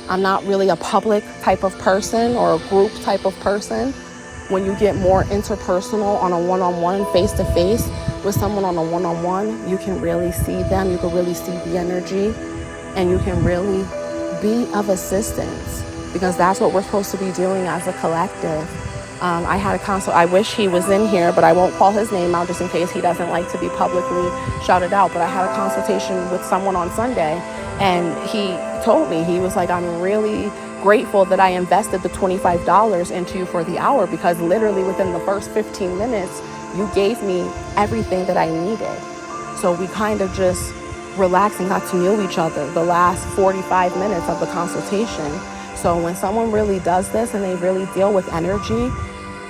I'm not really a public type of person or a group type of person. When you get more interpersonal on a one-on-one, face-to-face with someone on a one-on-one, you can really see them, you can really see the energy, and you can really be of assistance, because that's what we're supposed to be doing as a collective. I had a consult. I wish he was in here, but I won't call his name out just in case he doesn't like to be publicly shouted out. But I had a consultation with someone on Sunday, and he told me, he was like, I'm really grateful that I invested the $25 into you for the hour, because literally within the first 15 minutes, you gave me everything that I needed. So we kind of just relaxed and got to know each other the last 45 minutes of the consultation. So when someone really does this and they really deal with energy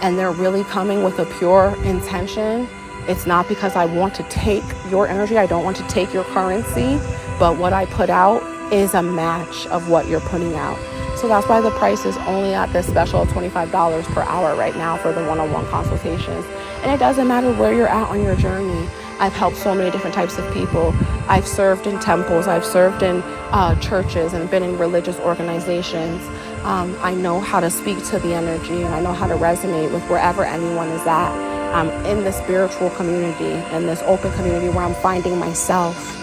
and they're really coming with a pure intention, it's not because I want to take your energy, I don't want to take your currency, but what I put out is a match of what you're putting out. So that's why the price is only at this special $25 per hour right now for the one-on-one consultations. And it doesn't matter where you're at on your journey. I've helped so many different types of people. I've served in temples, I've served in churches and been in religious organizations. I know how to speak to the energy, and I know how to resonate with wherever anyone is at. I'm in the spiritual community, in this open community where I'm finding myself.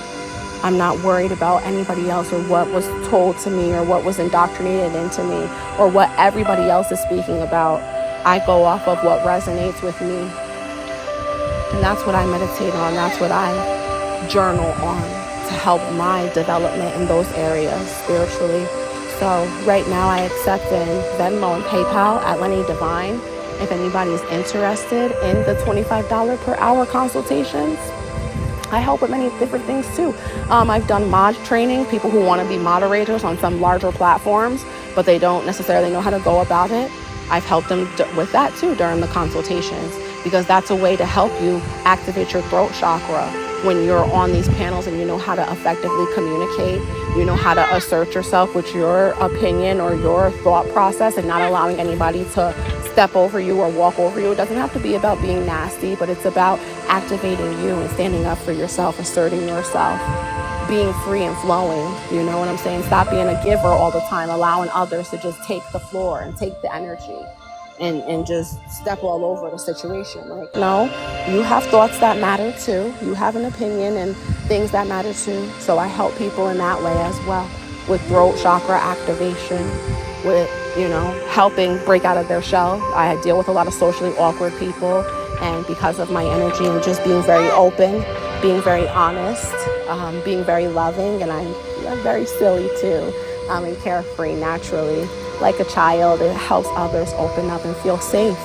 I'm not worried about anybody else or what was told to me or what was indoctrinated into me or what everybody else is speaking about. I go off of what resonates with me. And that's what I meditate on. That's what I journal on to help my development in those areas spiritually. So right now I accept in Venmo and PayPal at LennyDivine. If anybody's interested in the $25 per hour consultations, I help with many different things too. I've done mod training, people who want to be moderators on some larger platforms, but they don't necessarily know how to go about it. I've helped them with that too during the consultations, because that's a way to help you activate your throat chakra when you're on these panels and you know how to effectively communicate, you know how to assert yourself with your opinion or your thought process and not allowing anybody to step over you or walk over you. It doesn't have to be about being nasty, but it's about activating you and standing up for yourself, asserting yourself, being free and flowing. You know what I'm saying? Stop being a giver all the time, allowing others to just take the floor and take the energy and just step all over the situation. Like, no, you have thoughts that matter too. You have an opinion and things that matter too. So I help people in that way as well. with throat chakra activation, with, helping break out of their shell. I deal with a lot of socially awkward people, and because of my energy and just being very open, being very honest, being very loving, and I'm very silly too, and carefree naturally, like a child, it helps others open up and feel safe.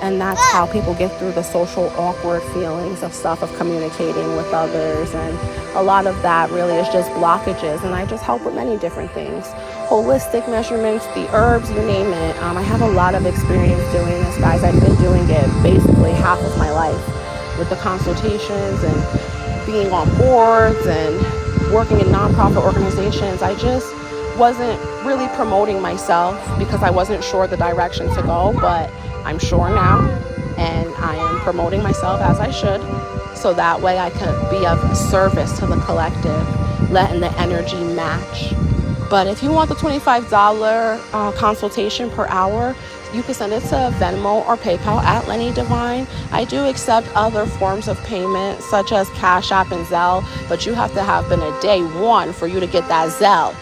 And that's how people get through the social awkward feelings of communicating with others. And a lot of that really is just blockages. And I just help with many different things. Holistic measurements, the herbs, you name it. I have a lot of experience doing this, guys. I've been doing it basically half of my life with the consultations and being on boards and working in nonprofit organizations. I just wasn't really promoting myself because I wasn't sure the direction to go, but I'm sure now, and I am promoting myself as I should, so that way I can be of service to the collective, letting the energy match. But if you want the $25 consultation per hour, you can send it to Venmo or PayPal at LennyDivine. I do accept other forms of payment, such as Cash App and Zelle, but you have to have been a day one for you to get that Zelle,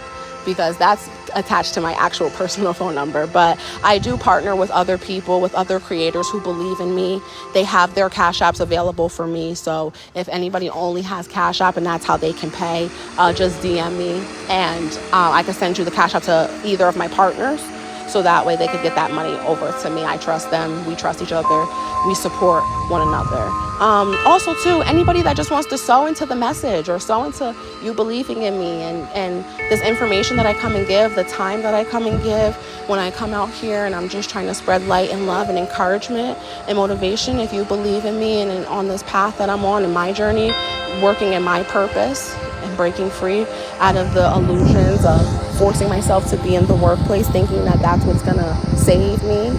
because that's attached to my actual personal phone number. But I do partner with other people, with other creators who believe in me. They have their Cash Apps available for me. So if anybody only has Cash App and that's how they can pay, just DM me, and I can send you the Cash App to either of my partners, so that way they could get that money over to me. I trust them. We trust each other. We support one another. Also, too, anybody that just wants to sow into the message or sow into you believing in me and this information that I come and give, the time that I come and give when I come out here and I'm just trying to spread light and love and encouragement and motivation. If you believe in me and on this path that I'm on in my journey, working in my purpose and breaking free out of the illusions of forcing myself to be in the workplace, thinking that that's what's gonna save me,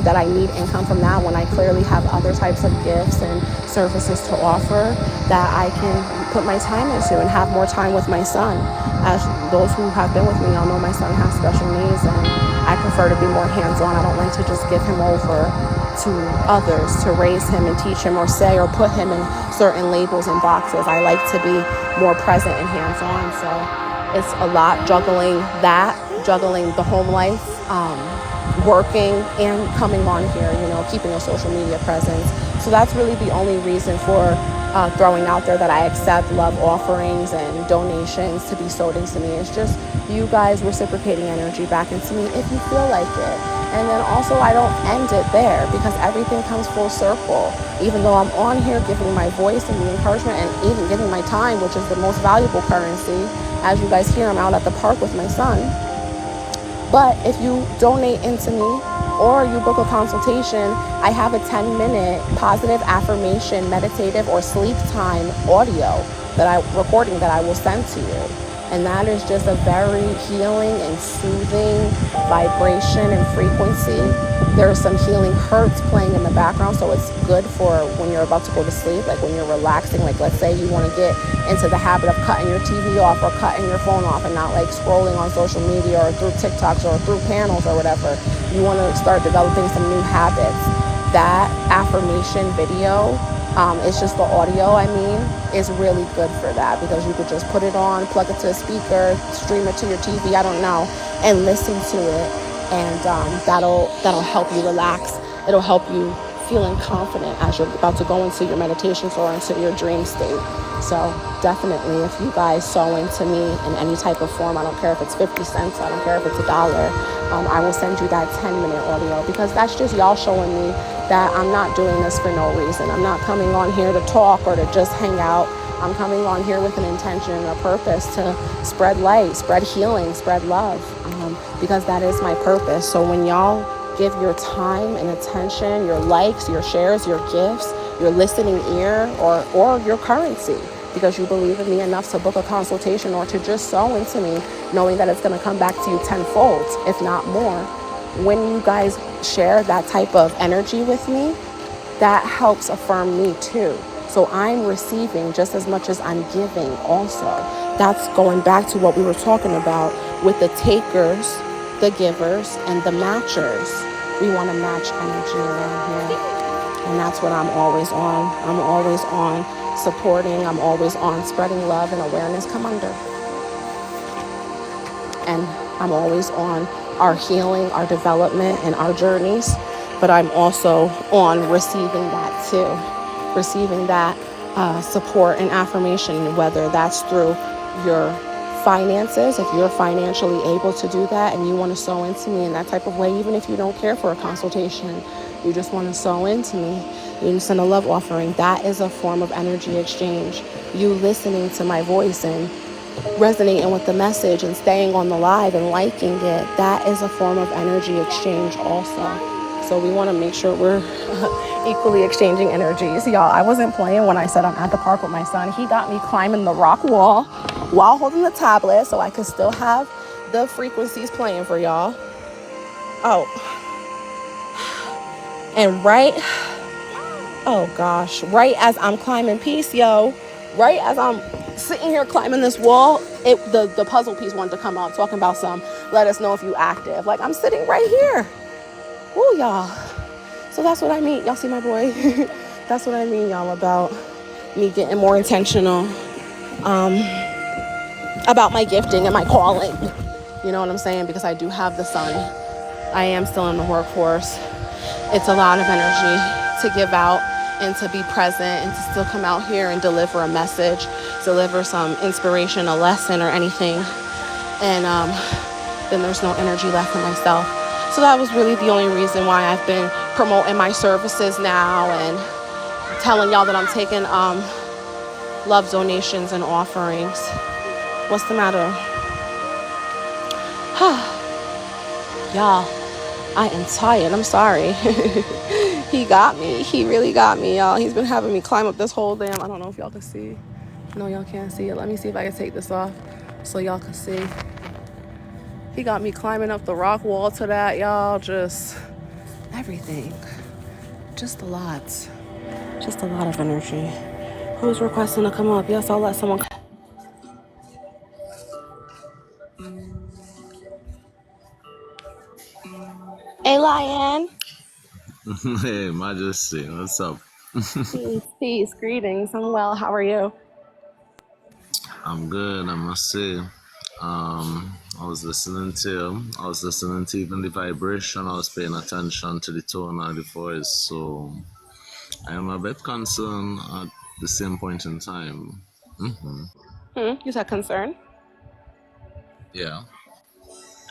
that I need income from that, when I clearly have other types of gifts and services to offer that I can put my time into and have more time with my son. As those who have been with me, y'all know my son has special needs, and I prefer to be more hands-on. I don't like to just give him over to others to raise him and teach him or say or put him in certain labels and boxes. I like to be more present and hands-on. So it's a lot juggling the home life, working and coming on here, keeping a social media presence. So that's really the only reason for throwing out there that I accept love offerings and donations to be sold into me. It's just you guys reciprocating energy back into me if you feel like it. And then also I don't end it there, because everything comes full circle. Even though I'm on here giving my voice and the encouragement and even giving my time, which is the most valuable currency. As you guys hear, I'm out at the park with my son. But if you donate into me or you book a consultation, I have a 10-minute positive affirmation, meditative, or sleep time audio recording that I will send to you. And that is just a very healing and soothing vibration and frequency. There are some healing hertz playing in the background, so it's good for when you're about to go to sleep, like when you're relaxing. Like, let's say you want to get into the habit of cutting your TV off or cutting your phone off and not like scrolling on social media or through TikToks or through panels or whatever. You want to start developing some new habits. That affirmation video, it's just the audio, is really good for that, because you could just put it on, plug it to a speaker, stream it to your TV, I don't know, and listen to it. And that'll help you relax. It'll help you feeling confident as you're about to go into your meditations or into your dream state. So definitely, if you guys sow into me in any type of form, I don't care if it's 50 cents, I don't care if it's $1, I will send you that 10-minute audio, because that's just y'all showing me that I'm not doing this for no reason. I'm not coming on here to talk or to just hang out. I'm coming on here with an intention and a purpose to spread light, spread healing, spread love, because that is my purpose. So when y'all give your time and attention, your likes, your shares, your gifts, your listening ear, or your currency, because you believe in me enough to book a consultation or to just sow into me, knowing that it's going to come back to you tenfold, if not more. When you guys share that type of energy with me, that helps affirm me too. So I'm receiving just as much as I'm giving also. That's going back to what we were talking about with the takers, the givers, and the matchers. We want to match energy around here. And that's what I'm always on. I'm always on supporting. I'm always on spreading love and awareness. Come under. and I'm always on our healing, our development, and our journeys. But I'm also on receiving that too, receiving that support and affirmation, whether that's through your finances, if you're financially able to do that and you want to sow into me in that type of way, even if you don't care for a consultation, you just want to sow into me, you send a love offering, that is a form of energy exchange. You listening to my voice and resonating with the message and staying on the live and liking it, that is a form of energy exchange also. So we want to make sure we're equally exchanging energies. Y'all, I wasn't playing when I said I'm at the park with my son. He got me climbing the rock wall while holding the tablet so I could still have the frequencies playing for y'all. Oh, and oh gosh, right as I'm climbing, peace, yo. Right as I'm sitting here climbing this wall, the puzzle piece wanted to come out talking about let us know if you active. Like, I'm sitting right here. Woo, y'all. So that's what I mean. Y'all see my boy? That's what I mean, y'all, about me getting more intentional about my gifting and my calling. You know what I'm saying? Because I do have the sun. I am still in the workforce. It's a lot of energy to give out and to be present and to still come out here and deliver a message, deliver some inspiration, a lesson, or anything. And then there's no energy left for myself. So that was really the only reason why I've been promoting my services now and telling y'all that I'm taking love donations and offerings. What's the matter? Y'all, I am tired. I'm sorry. He got me. He really got me, y'all. He's been having me climb up this whole damn, I don't know if y'all can see. No, y'all can't see it. Let me see if I can take this off so y'all can see. He got me climbing up the rock wall to that, y'all. Just everything. Just a lot. Just a lot of energy. Who's requesting to come up? Yes, I'll let someone. Hey, Lion. Hey, Majesty, what's up? Peace. Greetings. I'm well. How are you? I'm good, I must say. I was listening to you. I was listening to even the vibration. I was paying attention to the tone of the voice. So I am a bit concerned at the same point in time. You said concern? Yeah.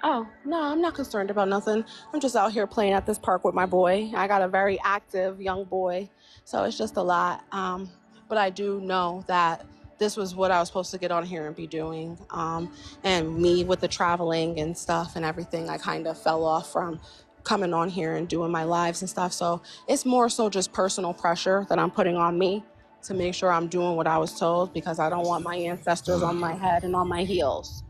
Oh, no, I'm not concerned about nothing. I'm just out here playing at this park with my boy. I got a very active young boy, so it's just a lot. But I do know that this was what I was supposed to get on here and be doing. And me with the traveling and stuff and everything, I kind of fell off from coming on here and doing my lives and stuff. So it's more so just personal pressure that I'm putting on me to make sure I'm doing what I was told, because I don't want my ancestors on my head and on my heels.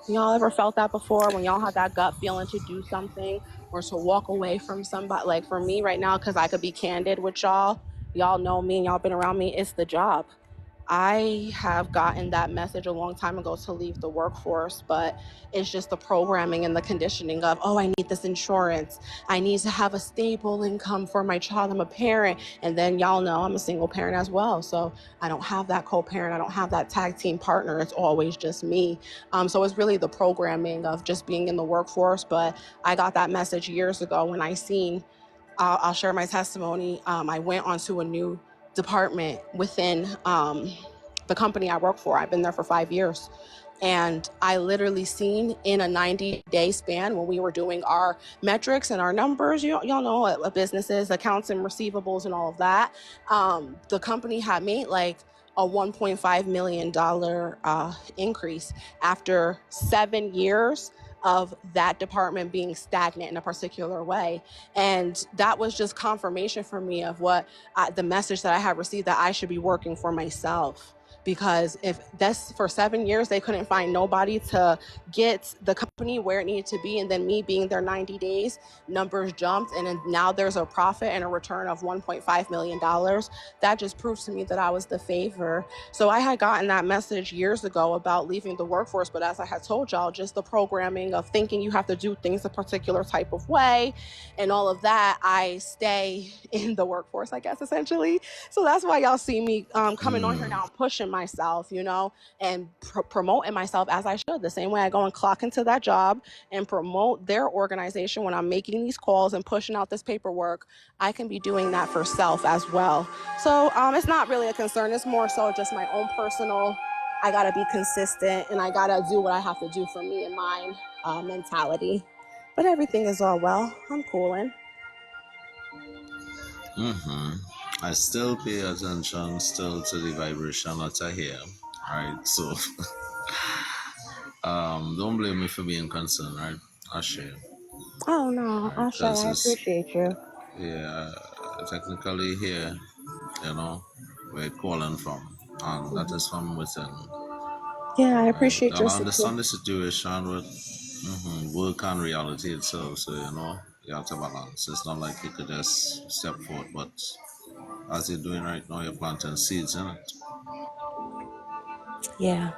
Y'all ever felt that before, when y'all had that gut feeling to do something or to walk away from somebody? Like for me right now, because I could be candid with y'all know me and y'all been around me, it's the job. I have gotten that message a long time ago to leave the workforce, but it's just the programming and the conditioning of, oh, I need this insurance. I need to have a stable income for my child. I'm a parent. And then y'all know I'm a single parent as well. So I don't have that co-parent. I don't have that tag team partner. It's always just me. So it's really the programming of just being in the workforce. But I got that message years ago when I seen, I'll share my testimony. I went onto a new department within the company I work for. I've been there for 5 years. And I literally seen in a 90-day span, when we were doing our metrics and our numbers, y'all know what a business is, accounts and receivables and all of that. The company had made like a $1.5 million increase after 7 years of that department being stagnant in a particular way. And that was just confirmation for me of what the message that I had received, that I should be working for myself. Because if that's for 7 years, they couldn't find nobody to get the company where it needed to be. And then me being there 90 days, numbers jumped. And then now there's a profit and a return of $1.5 million. That just proves to me that I was the favor. So I had gotten that message years ago about leaving the workforce. But as I had told y'all, just the programming of thinking you have to do things a particular type of way and all of that, I stay in the workforce, I guess, essentially. So that's why y'all see me coming on here now, pushing pushing myself, and promoting myself as I should. The same way I go and clock into that job and promote their organization when I'm making these calls and pushing out this paperwork, I can be doing that for self as well. So it's not really a concern. It's more so just my own personal, I got to be consistent and I got to do what I have to do for me and mine mentality. But everything is all well. I'm cooling. I still pay attention still to the vibration that I hear. Right. So don't blame me for being concerned, right? I share. Oh no, Right. Asha, Because I it's appreciate you. yeah, technically here, you know, we're calling from. And that is from within. Yeah, I Right. appreciate And your I support. understand the situation with work and reality itself. So, you have to balance. It's not like you could just step forward, but as you're doing right now, you're planting seeds in it. Yeah.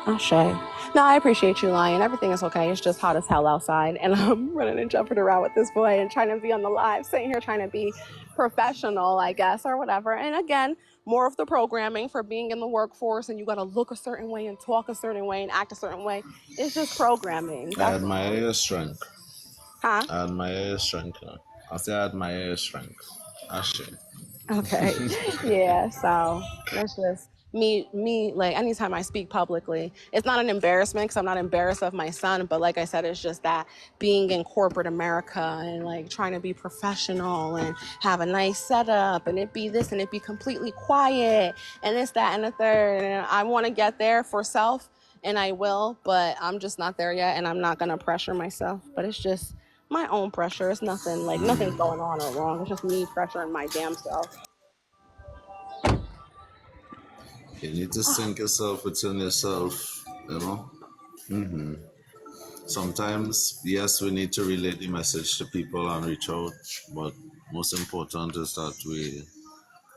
Ashay. No, I appreciate you, Lion. Everything is okay. It's just hot as hell outside. And I'm running and jumping around with this boy and trying to be on the live, sitting here trying to be professional, I guess, or whatever. And again, more of the programming for being in the workforce and you got to look a certain way and talk a certain way and act a certain way. It's just programming. I That's admire all. your strength. Huh? I admire your strength. I say I admire your strength. Ashe. Okay. Yeah. So that's just me, like anytime I speak publicly, it's not an embarrassment because I'm not embarrassed of my son. But like I said, it's just that being in corporate America and like trying to be professional and have a nice setup and it be this and it be completely quiet and this, that, and the third. And I want to get there for self and I will, but I'm just not there yet and I'm not going to pressure myself. But it's just my own pressure. It's nothing like nothing's going on or wrong. It's just me pressuring my damn self. You need to sink yourself within yourself, you know? Sometimes, yes, we need to relay the message to people and reach out, but most important is that we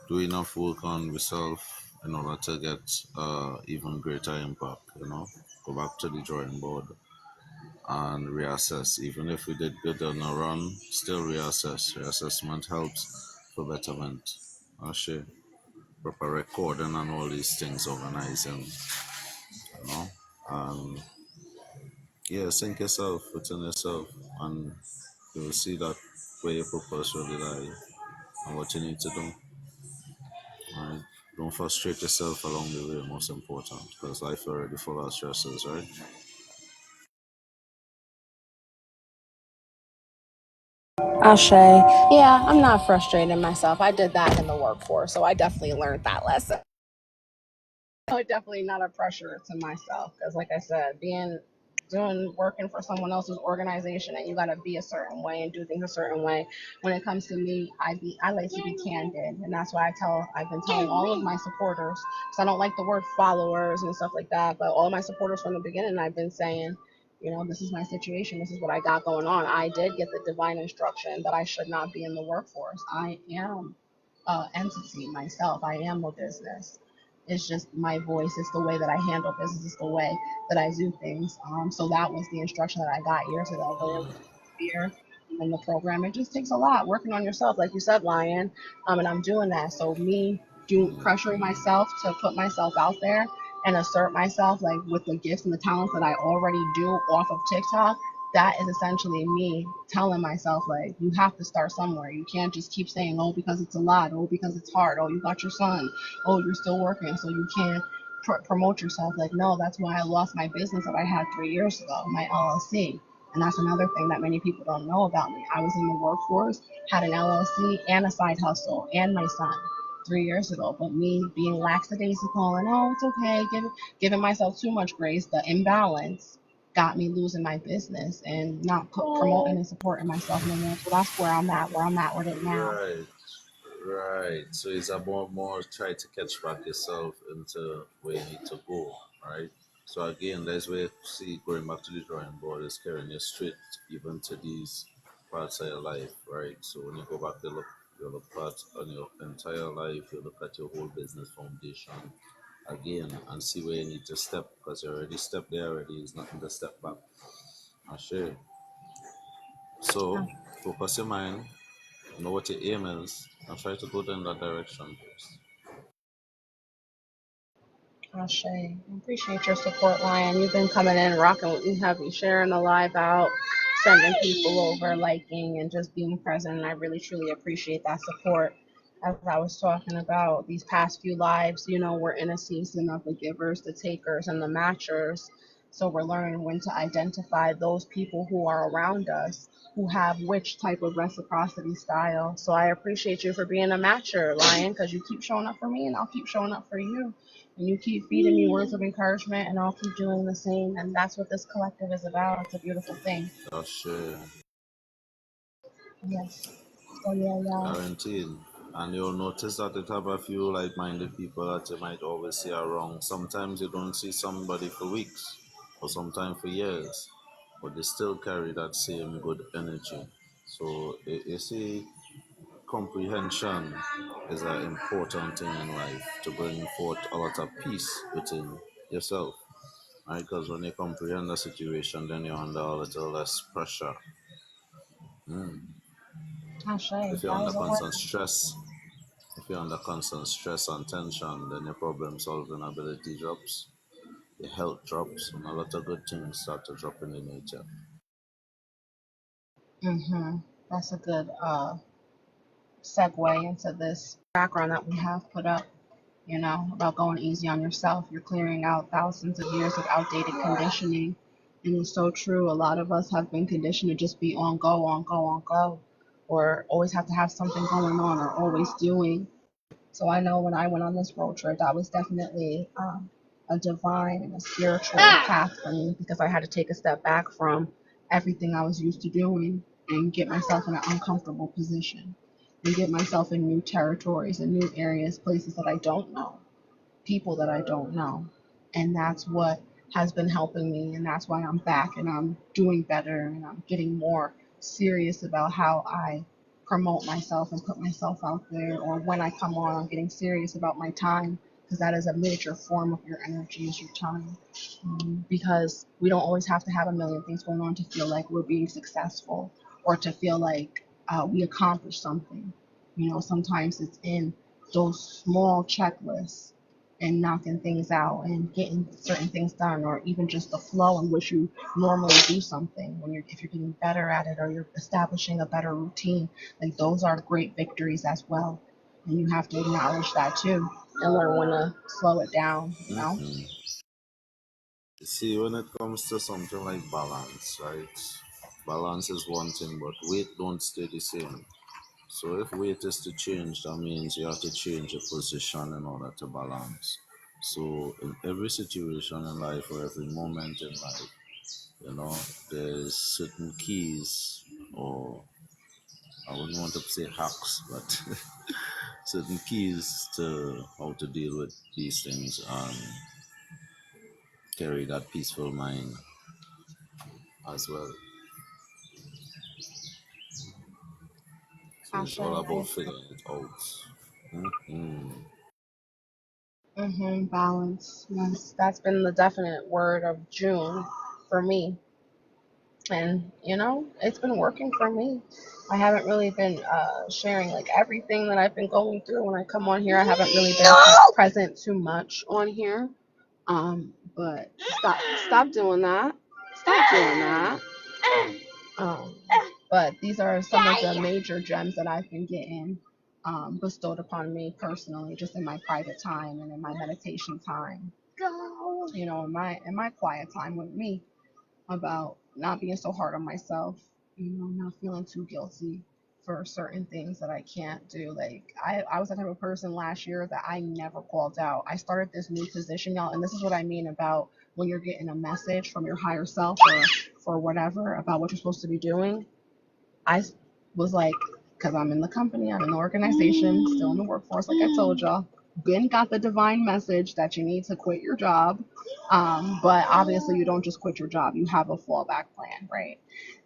do enough work on ourselves in order to get even greater impact, Go back to the drawing board and reassess. Even if we did good on a run, still reassess. Reassessment helps for betterment. Actually, proper recording and all these things, organizing, you know. And yeah, sink yourself within yourself, and you will see that where your purpose really lies and what you need to do. Right? Don't frustrate yourself along the way, most important, because life already full of stresses, right? Ashe. Yeah, I'm not frustrating myself. I did that in the workforce, so I definitely learned that lesson. Definitely not a pressure to myself because, like I said, working for someone else's organization and you gotta be a certain way and do things a certain way. When it comes to me, I like to be candid, and that's why I've been telling all of my supporters because I don't like the word followers and stuff like that, but all my supporters from the beginning, I've been saying. This is my situation. This is what I got going on. I did get the divine instruction that I should not be in the workforce. I am entity myself. I am a business. It's just my voice. It's the way that I handle business. It's the way that I do things. So that was the instruction that I got years ago. But it was fear in the program. It just takes a lot working on yourself, like you said, Lion. And I'm doing that. So me pressuring myself to put myself out there and assert myself, like with the gifts and the talents that I already do off of TikTok, that is essentially me telling myself like you have to start somewhere. You can't just keep saying, oh, because it's a lot, oh, because it's hard, oh, you got your son, oh, you're still working, so you can't promote yourself. Like, no, that's why I lost my business that I had 3 years ago, my LLC. And that's another thing that many people don't know about me. I was in the workforce, had an LLC and a side hustle and my son 3 years ago. But me being lackadaisical and oh, it's okay, giving myself too much grace, the imbalance got me losing my business and not promoting and supporting myself no more. So that's where I'm at with it now. Right, right. So it's about more try to catch back yourself into where you need to go, right? So again, that's where see going back to the drawing board is carrying you straight even to these parts of your life, right? So when you go back, you look back on your entire life, you look at your whole business foundation again and see where you need to step because you already stepped there already. It's nothing to step back. I share. So focus your mind, know what your aim is, and try to go in that direction first. Ashe. I appreciate your support, Lion. You've been coming in, rocking with me, heavy, sharing the live out, sending people over, liking, and just being present. And I really, truly appreciate that support. As I was talking about these past few lives, we're in a season of the givers, the takers, and the matchers. So we're learning when to identify those people who are around us who have which type of reciprocity style. So I appreciate you for being a matcher, Lion, because you keep showing up for me and I'll keep showing up for you. And you keep feeding me words of encouragement, and I'll keep doing the same. And that's what this collective is about. It's a beautiful thing. That's Yes. So yeah, y'all. guaranteed. And you'll notice that it have a few like-minded people that you might always see around. Sometimes you don't see somebody for weeks, or sometimes for years, but they still carry that same good energy. So you see, comprehension is an important thing in life to bring forth a lot of peace within yourself. Right? Because when you comprehend the situation, then you're under a little less pressure. Ashe, If you're that under was a word. constant stress, if you're under constant stress and tension, then your problem solving ability drops, your health drops, and a lot of good things start to drop in the nature. That's a good segue into this background that we have put up. About going easy on yourself. You're clearing out thousands of years of outdated conditioning. And it's so true. A lot of us have been conditioned to just be on go, on go, on go, or always have to have something going on or always doing. So I know when I went on this road trip, that was definitely a divine and a spiritual path for me because I had to take a step back from everything I was used to doing and get myself in an uncomfortable position and get myself in new territories and new areas, places that I don't know, people that I don't know. And that's what has been helping me. And that's why I'm back and I'm doing better and I'm getting more serious about how I promote myself and put myself out there. Or when I come on, I'm getting serious about my time because that is a major form of your energy is your time. Because we don't always have to have a million things going on to feel like we're being successful or to feel like we accomplished something. Sometimes it's in those small checklists and knocking things out and getting certain things done, or even just the flow in which you normally do something when if you're getting better at it or you're establishing a better routine. Like those are great victories as well. And you have to acknowledge that too and learn when to slow it down. See, when it comes to something like balance, right? Balance is one thing, but weight don't stay the same. So if weight is to change, that means you have to change your position in order to balance. So in every situation in life or every moment in life, you know, there's certain keys, or I wouldn't want to say hacks, but certain keys to how to deal with these things and carry that peaceful mind as well. So it's Ashe, all I about agree. figuring it out. Mm-hmm. Balance. Yes, that's been the definite word of June for me. And, it's been working for me. I haven't really been sharing like everything that I've been going through when I come on here. I haven't really been present too much on here. But stop doing that. Stop doing that. Um, but these are some of the major gems that I've been getting bestowed upon me personally, just in my private time and in my meditation time. In my quiet time with me, about not being so hard on myself, not feeling too guilty for certain things that I can't do. Like I was the type of person last year that I never called out. I started this new position, y'all, and this is what I mean about when you're getting a message from your higher self or for whatever about what you're supposed to be doing. I was like, because I'm in the company, I'm in the organization, still in the workforce, like I told y'all. Ben got the divine message that you need to quit your job. But obviously, you don't just quit your job, you have a fallback plan, right?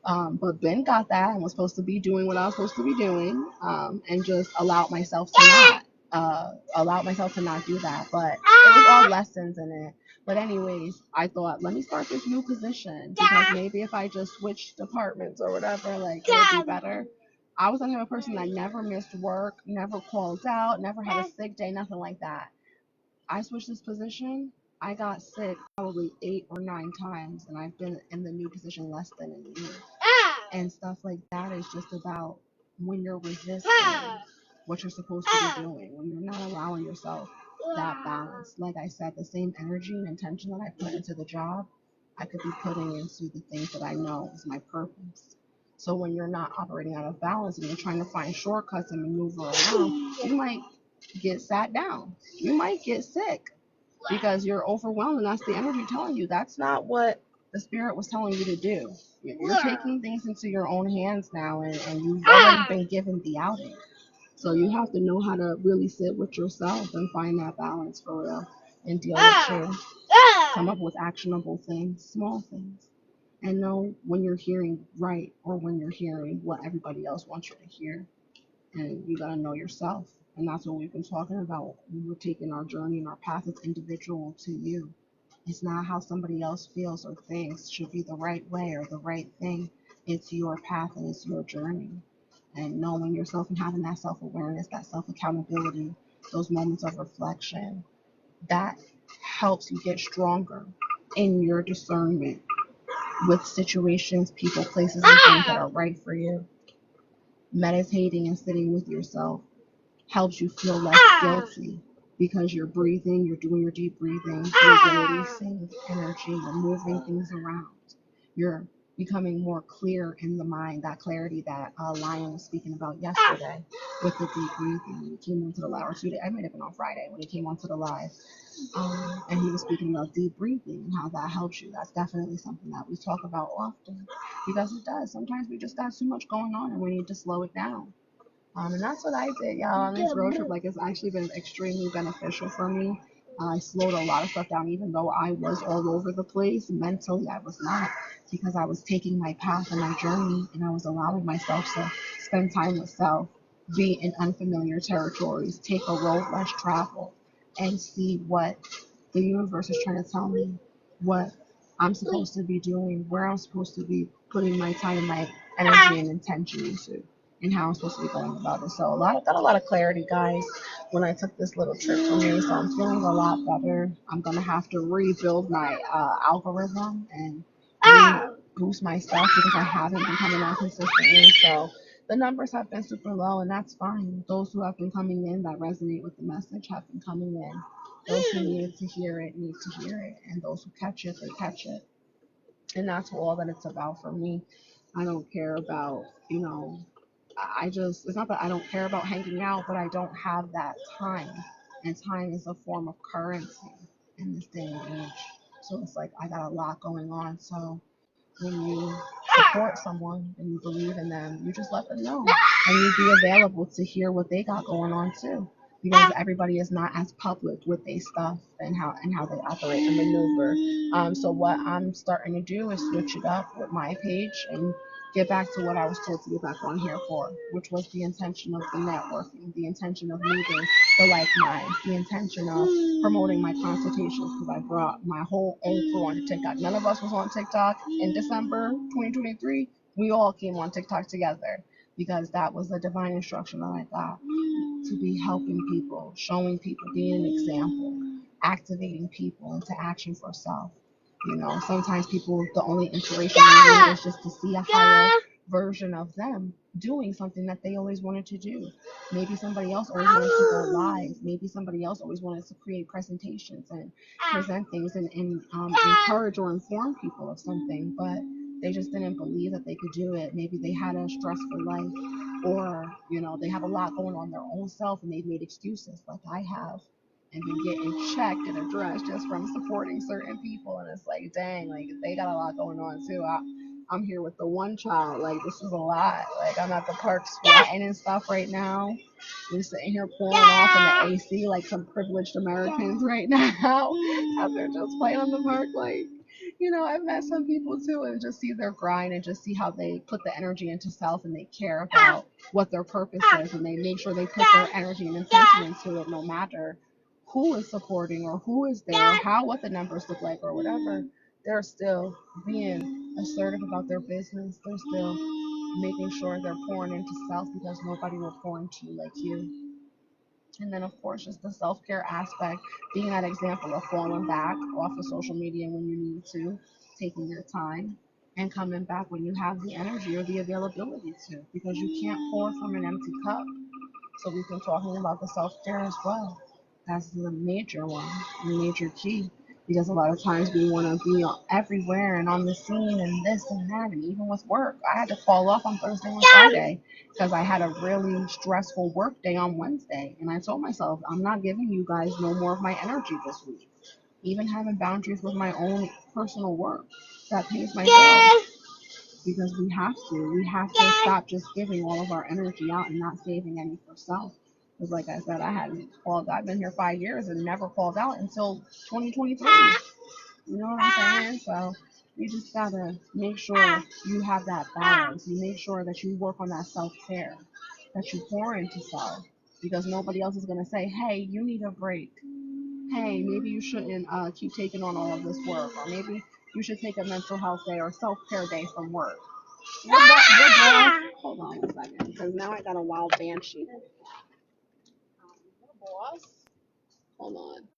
But Ben got that and was supposed to be doing what I was supposed to be doing, and just allowed myself to not do that. But it was all lessons in it. But anyways, I thought, let me start this new position because maybe if I just switch departments or whatever, like it'll be better. I was the type of person that never missed work, never called out, never had a sick day, nothing like that. I switched this position. I got sick probably 8 or 9 times, and I've been in the new position less than a year. And stuff like that is just about when you're resisting what you're supposed to be doing, when you're not allowing yourself that balance. Like I said, the same energy and intention that I put into the job, I could be putting into the things that I know is my purpose. So when you're not operating out of balance and you're trying to find shortcuts and maneuver around, you might get sat down. You might get sick because you're overwhelmed, and that's the energy telling you that's not what the spirit was telling you to do. You're taking things into your own hands now, and you've already been given the outing. So you have to know how to really sit with yourself and find that balance for real and deal with you. Come up with actionable things, small things, and know when you're hearing right or when you're hearing what everybody else wants you to hear. And you gotta know yourself. And that's what we've been talking about. We're taking our journey and our path as individual to you. It's not how somebody else feels or thinks should be the right way or the right thing. It's your path and it's your journey. And knowing yourself and having that self awareness, that self accountability, those moments of reflection, that helps you get stronger in your discernment with situations, people, places, and things that are right for you. Meditating and sitting with yourself helps you feel less guilty because you're breathing, you're doing your deep breathing, you're releasing energy, you're moving things around. You're becoming more clear in the mind, that clarity that Lion was speaking about yesterday with the deep breathing. When he came onto the live, or I might have been on Friday when he came onto the live, and he was speaking about deep breathing and how that helps you. That's definitely something that we talk about often because it does. Sometimes we just got too much going on and we need to slow it down. And that's what I did, y'all, on this road trip. Like, it's actually been extremely beneficial for me. I slowed a lot of stuff down, even though I was all over the place. Mentally, I was not, because I was taking my path and my journey, and I was allowing myself to spend time with self, be in unfamiliar territories, take a road less traveled, and see what the universe is trying to tell me, what I'm supposed to be doing, where I'm supposed to be putting my time, my energy, and intention into, and how I'm supposed to be going about it. So got a lot of clarity, guys, when I took this little trip for me. So I'm feeling a lot better. I'm gonna have to rebuild my algorithm and boost my stuff because I haven't been coming on consistently. So the numbers have been super low, and that's fine. Those who have been coming in that resonate with the message have been coming in. Those who needed to hear it need to hear it, and those who catch it, they catch it. And that's all that it's about for me. I don't care about, it's not that I don't care about hanging out, but I don't have that time. And time is a form of currency in this day and age. So it's like I got a lot going on. So when you support someone and you believe in them, you just let them know. And you be available to hear what they got going on too. Because everybody is not as public with their stuff and how they operate and maneuver. So what I'm starting to do is switch it up with my page and get back to what I was told to get back on here for, which was the intention of the networking, the intention of meeting the like minds, the intention of promoting my consultations, because I brought my whole own crew onto TikTok. None of us was on TikTok in December 2023. We all came on TikTok together because that was the divine instruction that I got, to be helping people, showing people, being an example, activating people into action for self. Sometimes people, the only inspiration they need is just to see a higher version of them doing something that they always wanted to do. Maybe somebody else always wanted to go live. Maybe somebody else always wanted to create presentations and present things and encourage or inform people of something, but they just didn't believe that they could do it. Maybe they had a stressful life, or they have a lot going on their own self and they've made excuses like I have, and been getting checked and addressed just from supporting certain people. And it's like, dang, like they got a lot going on too. I'm here with the one child. Like, this is a lot. Like, I'm at the park sweating and stuff right now. We're sitting here pulling off in the AC like some privileged Americans right now after just playing on the park. Like, I've met some people too, and just see their grind and just see how they put the energy into self and they care about what their purpose is, and they make sure they put their energy and intention into it no matter who is supporting or who is there, what the numbers look like or whatever. They're still being assertive about their business. They're still making sure they're pouring into self because nobody will pour into you like you. And then, of course, just the self-care aspect, being that example of falling back off of social media when you need to, taking your time, and coming back when you have the energy or the availability to, because you can't pour from an empty cup. So we've been talking about the self-care as well. That's the major one, the major key. Because a lot of times we want to be everywhere and on the scene and this and that. And even with work, I had to call off on Thursday and Friday because I had a really stressful work day on Wednesday. And I told myself, I'm not giving you guys no more of my energy this week. Even having boundaries with my own personal work that pays my bills, because we have to stop just giving all of our energy out and not saving any for self. Because like I said, I've been here 5 years and never called out until 2023. You know what I'm saying? So you just gotta make sure you have that balance. You make sure that you work on that self-care, that you pour into self, because nobody else is gonna say, hey, you need a break. Hey, maybe you shouldn't keep taking on all of this work, or maybe you should take a mental health day or self-care day from work. Hold on one second, because now I got a wild banshee. Your boss? Hold on.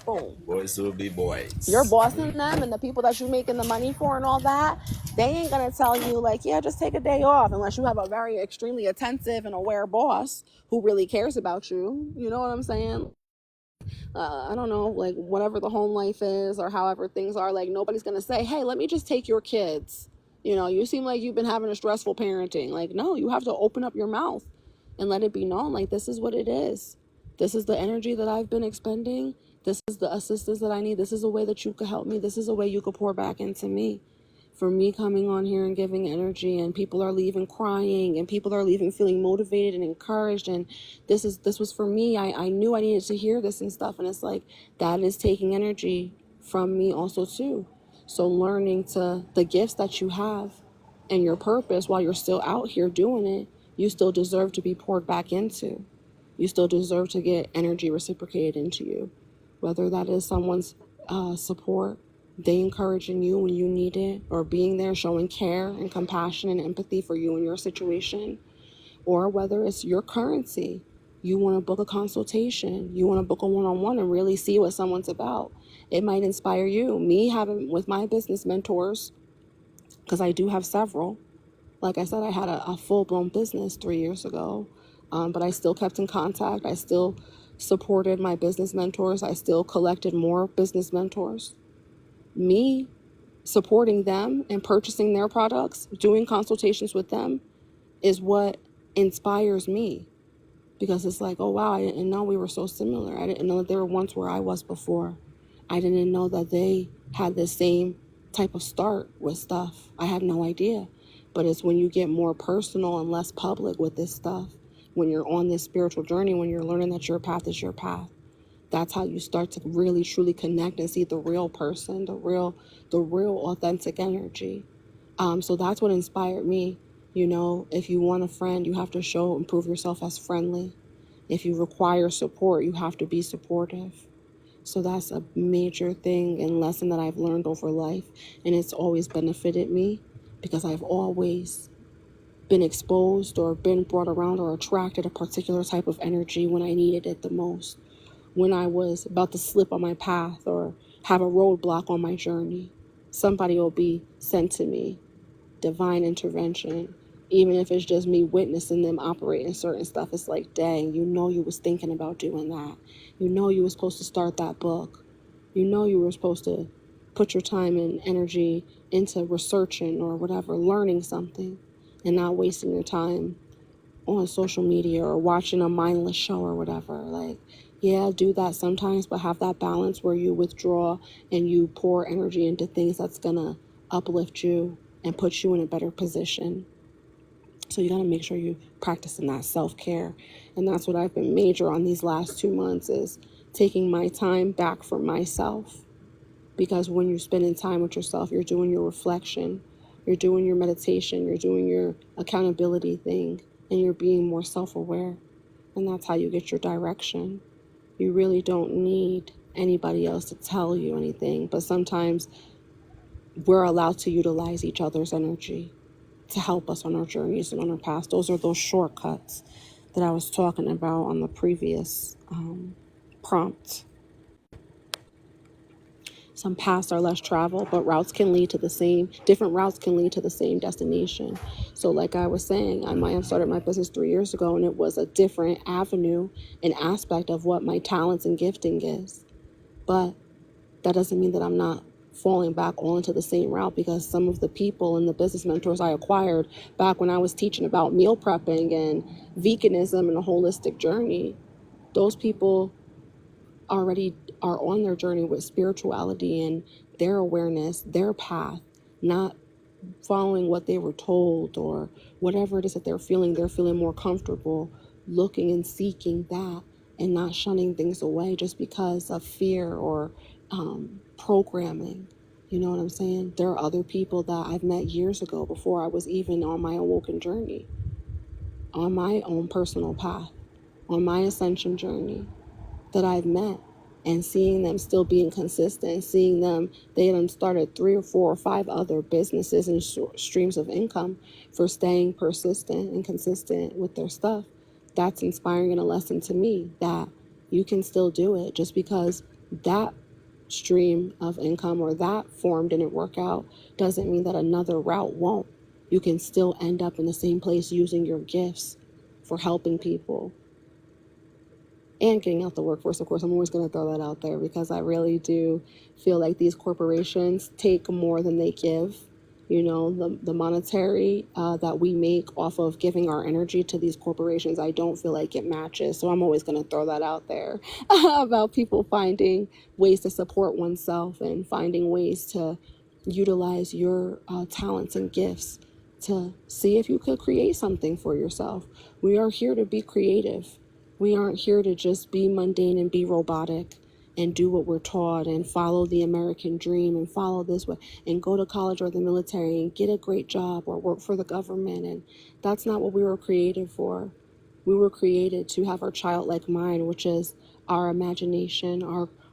Boom. Boys will be You're boys. bossing them, and the people that you're making the money for and all that, they ain't gonna tell you like, yeah, just take a day off, unless you have a very extremely attentive and aware boss who really cares about you. You know what I'm saying? I don't know, like whatever the home life is or however things are, like nobody's gonna say, hey, let me just take your kids. You know, you seem like you've been having a stressful parenting. Like, no, you have to open up your mouth and let it be known, like, this is what it is. This is the energy that I've been expending. This is the assistance that I need. This is a way that you could help me. This is a way you could pour back into me. For me coming on here and giving energy, and people are leaving crying, and people are leaving feeling motivated and encouraged, and this was for me. I knew I needed to hear this and stuff, and it's like that is taking energy from me also too. So learning to the gifts that you have and your purpose while you're still out here doing it, you still deserve to be poured back into. You still deserve to get energy reciprocated into you, whether that is someone's support, they encouraging you when you need it, or being there showing care and compassion and empathy for you and your situation, or whether it's your currency. You want to book a consultation, you want to book a one-on-one and really see what someone's about. It might inspire you. Me having with my business mentors, because I do have several. Like I said, I had a full-blown business 3 years ago, but I still kept in contact. I still supported my business mentors. I still collected more business mentors. Me supporting them and purchasing their products, doing consultations with them, is what inspires me, because it's like, oh wow, I didn't know we were so similar. I didn't know that they were once where I was before. I didn't know that they had the same type of start with stuff. I had no idea. But it's when you get more personal and less public with this stuff, when you're on this spiritual journey, when you're learning that your path is your path, that's how you start to really truly connect and see the real person, the real authentic energy. So that's what inspired me. You know, if you want a friend, you have to show and prove yourself as friendly. If you require support, you have to be supportive. So that's a major thing and lesson that I've learned over life. And it's always benefited me, because I've always been exposed or been brought around or attracted a particular type of energy when I needed it the most. When I was about to slip on my path or have a roadblock on my journey, somebody will be sent to me. Divine intervention. Even if it's just me witnessing them operating certain stuff, it's like, dang, you know you was thinking about doing that. You know you were supposed to start that book. You know you were supposed to put your time and energy into researching or whatever, learning something, and not wasting your time on social media or watching a mindless show or whatever. Like, yeah, do that sometimes, but have that balance where you withdraw and you pour energy into things that's gonna uplift you and put you in a better position. So you gotta make sure you practicing that self-care. And that's what I've been major on these last 2 months, is taking my time back for myself. Because when you're spending time with yourself, you're doing your reflection, you're doing your meditation, you're doing your accountability thing, and you're being more self-aware. And that's how you get your direction. You really don't need anybody else to tell you anything, but sometimes we're allowed to utilize each other's energy to help us on our journeys and on our paths. Those are those shortcuts that I was talking about on the previous prompt. Some paths are less traveled, but different routes can lead to the same destination. So like I was saying, I might have started my business 3 years ago and it was a different avenue and aspect of what my talents and gifting is. But that doesn't mean that I'm not falling back all into the same route, because some of the people and the business mentors I acquired back when I was teaching about meal prepping and veganism and a holistic journey, those people already are on their journey with spirituality and their awareness, their path, not following what they were told or whatever it is that they're feeling. They're feeling more comfortable looking and seeking that and not shunning things away just because of fear or programming. You know what I'm saying? There are other people that I've met years ago before I was even on my awoken journey, on my own personal path, on my ascension journey, that I've met, and seeing them still being consistent, seeing them, they had started 3 or 4 or 5 other businesses and streams of income for staying persistent and consistent with their stuff. That's inspiring and a lesson to me that you can still do it. Just because that stream of income or that form didn't work out doesn't mean that another route won't. You can still end up in the same place using your gifts for helping people and getting out the workforce. Of course, I'm always going to throw that out there because I really do feel like these corporations take more than they give. You know, the monetary that we make off of giving our energy to these corporations, I don't feel like it matches. So I'm always going to throw that out there about people finding ways to support oneself and finding ways to utilize your talents and gifts to see if you could create something for yourself. We are here to be creative. We aren't here to just be mundane and be robotic and do what we're taught and follow the American dream and follow this way and go to college or the military and get a great job or work for the government. And that's not what we were created for. We were created to have our childlike mind, which is our imagination,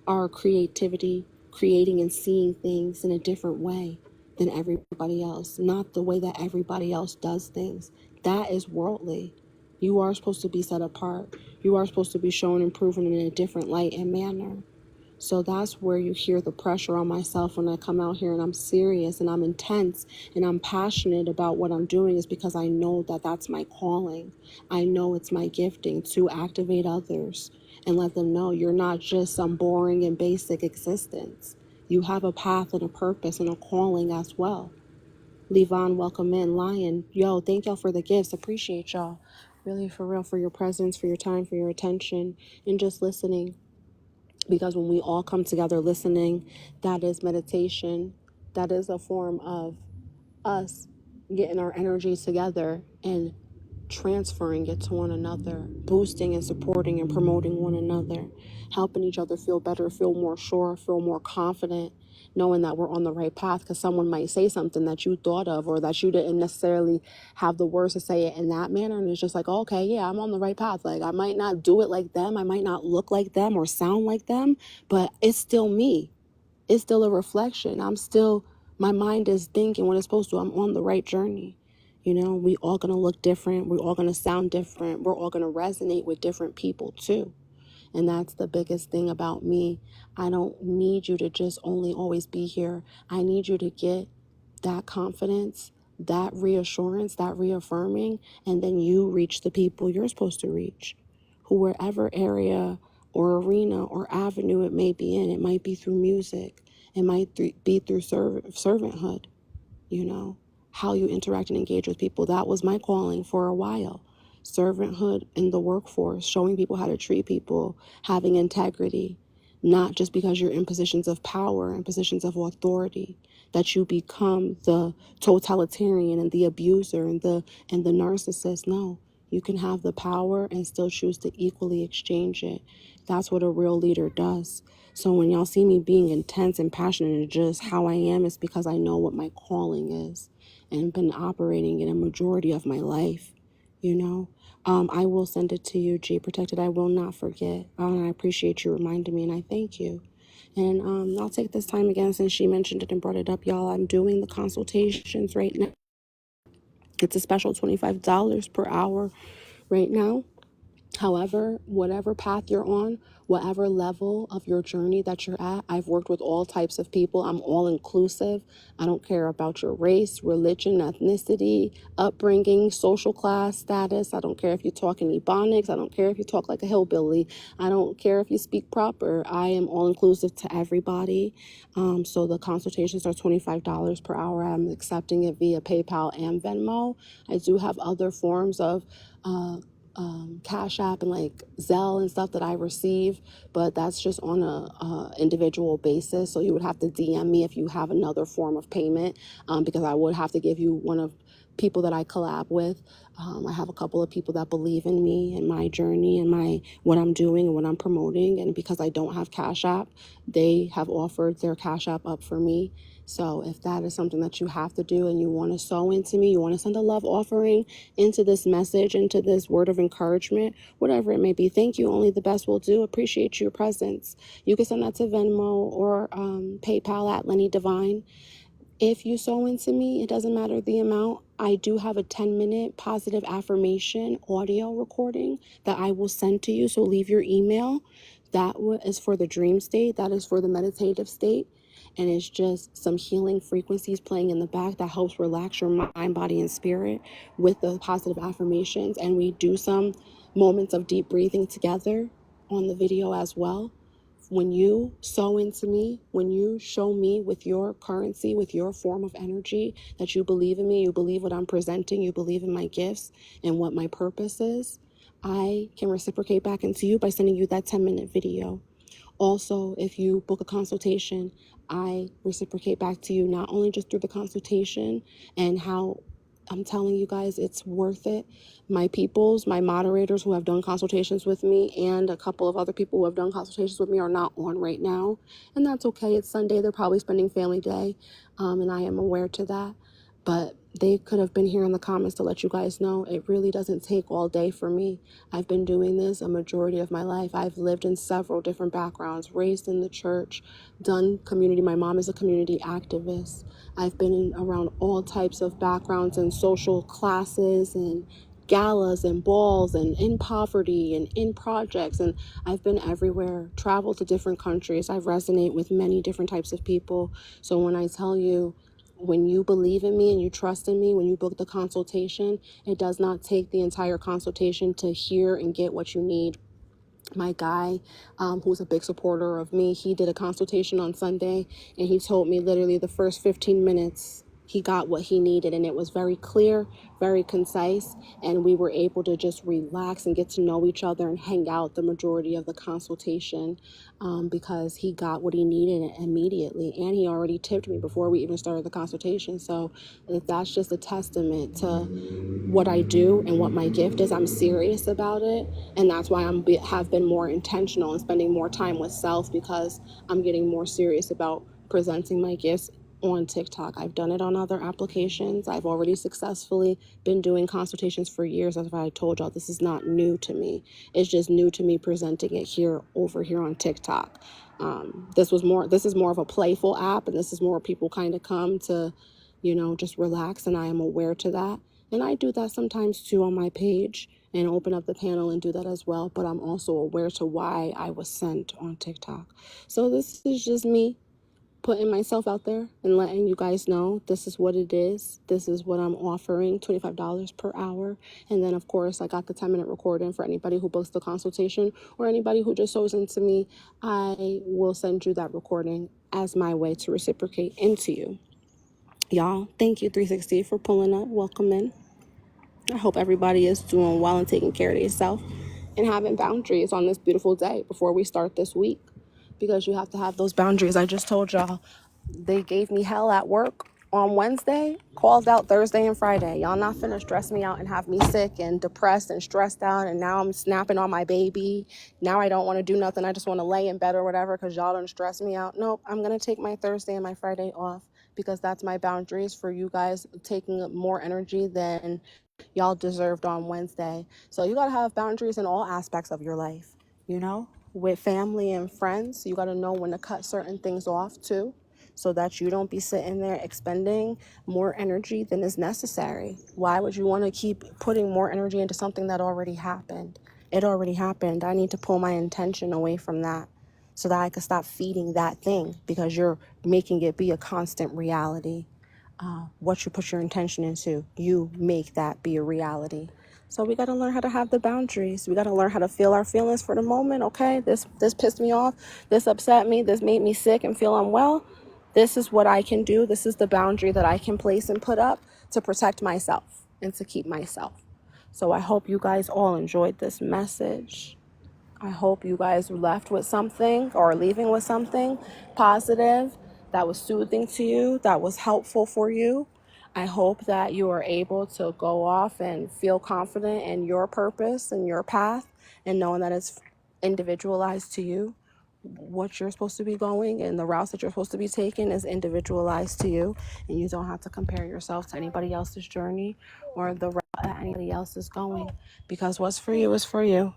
our creativity, creating and seeing things in a different way than everybody else, not the way that everybody else does things. That is worldly. You are supposed to be set apart. You are supposed to be shown and proven in a different light and manner. So that's where you hear the pressure on myself when I come out here and I'm serious and I'm intense and I'm passionate about what I'm doing, is because I know that that's my calling. I know it's my gifting to activate others and let them know you're not just some boring and basic existence. You have a path and a purpose and a calling as well. Levon, welcome in. Lion, yo, thank y'all for the gifts. Appreciate y'all. Really, for real, for your presence, for your time, for your attention, and just listening. Because when we all come together listening, that is meditation. That is a form of us getting our energies together and transferring it to one another, boosting and supporting and promoting one another, helping each other feel better, feel more sure, feel more confident, knowing that we're on the right path, because someone might say something that you thought of or that you didn't necessarily have the words to say it in that manner, and it's just like, okay, yeah, I'm on the right path. Like, I might not do it like them, I might not look like them or sound like them, but it's still me. It's still a reflection. My mind is thinking what it's supposed to. I'm on the right journey. You know, we all going to look different. We're all going to sound different. We're all going to resonate with different people too. And that's the biggest thing about me. I don't need you to just only always be here. I need you to get that confidence, that reassurance, that reaffirming, and then you reach the people you're supposed to reach. Whoever area or arena or avenue it may be in. It might be through music. It might be through servanthood, you know, how you interact and engage with people. That was my calling for a while. Servanthood in the workforce, showing people how to treat people, having integrity, not just because you're in positions of power and positions of authority, that you become the totalitarian and the abuser and the narcissist. No, you can have the power and still choose to equally exchange it. That's what a real leader does. So when y'all see me being intense and passionate and just how I am, it's because I know what my calling is and been operating in a majority of my life, you know. I will send it to you, G Protected. I will not forget. I appreciate you reminding me, and I thank you. And I'll take this time again, since she mentioned it and brought it up, y'all. I'm doing the consultations right now. It's a special $25 per hour right now. However, whatever path you're on, whatever level of your journey that you're at, I've worked with all types of people. I'm all inclusive. I don't care about your race, religion, ethnicity, upbringing, social class, status. I don't care if you talk in Ebonics. I don't care if you talk like a hillbilly. I don't care if you speak proper. I am all inclusive to everybody. So the consultations are $25 per hour. I'm accepting it via PayPal and Venmo. I do have other forms of Cash App and like Zelle and stuff that I receive, but that's just on a individual basis. So you would have to DM me if you have another form of payment, because I would have to give you one of people that I collab with. I have a couple of people that believe in me and my journey and what I'm doing and what I'm promoting. And because I don't have Cash App, they have offered their Cash App up for me. So if that is something that you have to do and you want to sow into me, you want to send a love offering into this message, into this word of encouragement, whatever it may be, thank you. Only the best will do. Appreciate your presence. You can send that to Venmo or PayPal at LennyDivine. If you sow into me, it doesn't matter the amount. I do have a 10-minute positive affirmation audio recording that I will send to you. So leave your email. That is for the dream state. That is for the meditative state. And it's just some healing frequencies playing in the back that helps relax your mind, body, and spirit with the positive affirmations. And we do some moments of deep breathing together on the video as well. When you sow into me, when you show me with your currency, with your form of energy, that you believe in me, you believe what I'm presenting, you believe in my gifts and what my purpose is, I can reciprocate back into you by sending you that 10-minute video. Also, if you book a consultation, I reciprocate back to you not only just through the consultation and how I'm telling you guys it's worth it. My moderators who have done consultations with me and a couple of other people who have done consultations with me are not on right now. And that's okay. It's Sunday. They're probably spending family day. And I am aware to that. But they could have been here in the comments to let you guys know it really doesn't take all day for me. I've been doing this a majority of my life. I've lived in several different backgrounds, raised in the church, done community. My mom is a community activist. I've been around all types of backgrounds and social classes and galas and balls and in poverty and in projects. And I've been everywhere, traveled to different countries. I resonate with many different types of people. So when I tell you, when you believe in me and you trust in me, when you book the consultation, it does not take the entire consultation to hear and get what you need. My guy, who's a big supporter of me, he did a consultation on Sunday and he told me literally the first 15 minutes he got what he needed, and it was very clear, very concise, and we were able to just relax and get to know each other and hang out the majority of the consultation, because he got what he needed immediately, and he already tipped me before we even started the consultation. So that's just a testament to what I do and what my gift is. I'm serious about it, and that's why have been more intentional and spending more time with self, because I'm getting more serious about presenting my gifts on TikTok. I've done it on other applications. I've already successfully been doing consultations for years. As I told y'all, this is not new to me. It's just new to me presenting it over here on TikTok. This is more of a playful app, and this is more people kind of come to, just relax, and I am aware to that. And I do that sometimes too on my page and open up the panel and do that as well. But I'm also aware to why I was sent on TikTok. So this is just me putting myself out there and letting you guys know this is what it is. This is what I'm offering, $25 per hour. And then, of course, I got the 10-minute recording for anybody who books the consultation or anybody who just sows into me. I will send you that recording as my way to reciprocate into you. Y'all, thank you, 360, for pulling up. Welcome in. I hope everybody is doing well and taking care of yourself and having boundaries on this beautiful day before we start this week, because you have to have those boundaries. I just told y'all they gave me hell at work on Wednesday, called out Thursday and Friday. Y'all not finna stress me out and have me sick and depressed and stressed out, and now I'm snapping on my baby. Now I don't want to do nothing. I just want to lay in bed or whatever because y'all don't stress me out. Nope, I'm going to take my Thursday and my Friday off because that's my boundaries for you guys taking more energy than y'all deserved on Wednesday. So you got to have boundaries in all aspects of your life, with family and friends. You got to know when to cut certain things off too, so that you don't be sitting there expending more energy than is necessary. Why would you want to keep putting more energy into something that already happened? It already happened. I need to pull my intention away from that so that I can stop feeding that thing, because you're making it be a constant reality. What you put your intention into, you make that be a reality. So we got to learn how to have the boundaries. We got to learn how to feel our feelings for the moment. Okay, this pissed me off. This upset me. This made me sick and feel unwell. This is what I can do. This is the boundary that I can place and put up to protect myself and to keep myself. So I hope you guys all enjoyed this message. I hope you guys left with something, or leaving with something positive that was soothing to you, that was helpful for you. I hope that you are able to go off and feel confident in your purpose and your path, and knowing that it's individualized to you. What you're supposed to be going and the routes that you're supposed to be taking is individualized to you, and you don't have to compare yourself to anybody else's journey or the route that anybody else is going, because what's for you is for you.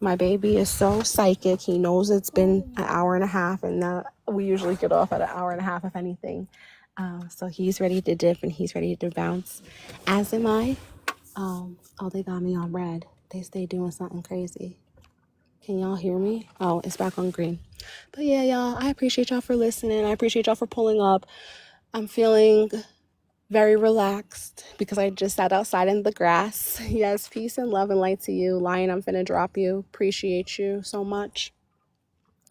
My baby is so psychic. He knows it's been an hour and a half, and we usually get off at an hour and a half, if anything. So he's ready to dip and he's ready to bounce, as am I. Oh, they got me on red. They stay doing something crazy. Can y'all hear me? Oh, it's back on green. But yeah, y'all, I appreciate y'all for listening. I appreciate y'all for pulling up. I'm feeling very relaxed because I just sat outside in the grass. Yes, peace and love and light to you. Lion, I'm finna drop you. Appreciate you so much.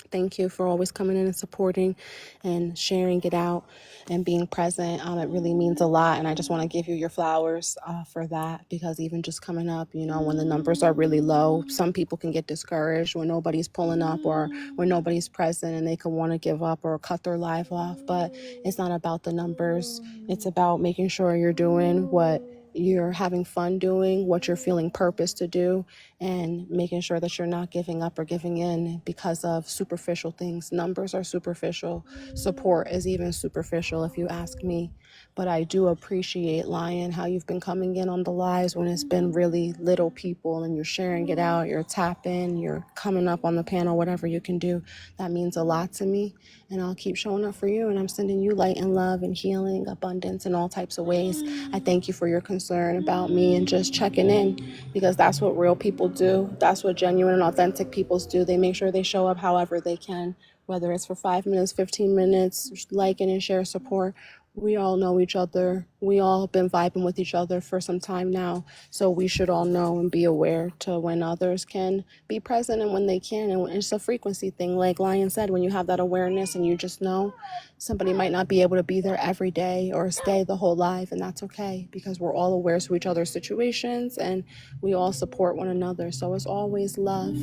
Thank you for always coming in and supporting and sharing it out and being present. It really means a lot. And I just want to give you your flowers for that, because even just coming up, when the numbers are really low, some people can get discouraged when nobody's pulling up or when nobody's present, and they can want to give up or cut their life off. But it's not about the numbers. It's about making sure you're doing what you're having fun doing, what you're feeling purpose to do, and making sure that you're not giving up or giving in because of superficial things. Numbers are superficial. Support is even superficial, if you ask me. But I do appreciate, Lion, how you've been coming in on the lives when it's been really little people, and you're sharing it out, you're tapping, you're coming up on the panel, whatever you can do. That means a lot to me, and I'll keep showing up for you, and I'm sending you light and love and healing, abundance in all types of ways. I thank you for your concern about me and just checking in, because that's what real people do. That's what genuine and authentic peoples do. They make sure they show up however they can, whether it's for 5 minutes, 15 minutes, liking and share support. We all know each other. We all have been vibing with each other for some time now. So we should all know and be aware to when others can be present and when they can. And it's a frequency thing. Like Lion said, when you have that awareness and you just know somebody might not be able to be there every day or stay the whole life, and that's okay, because we're all aware to each other's situations and we all support one another. So it's always love,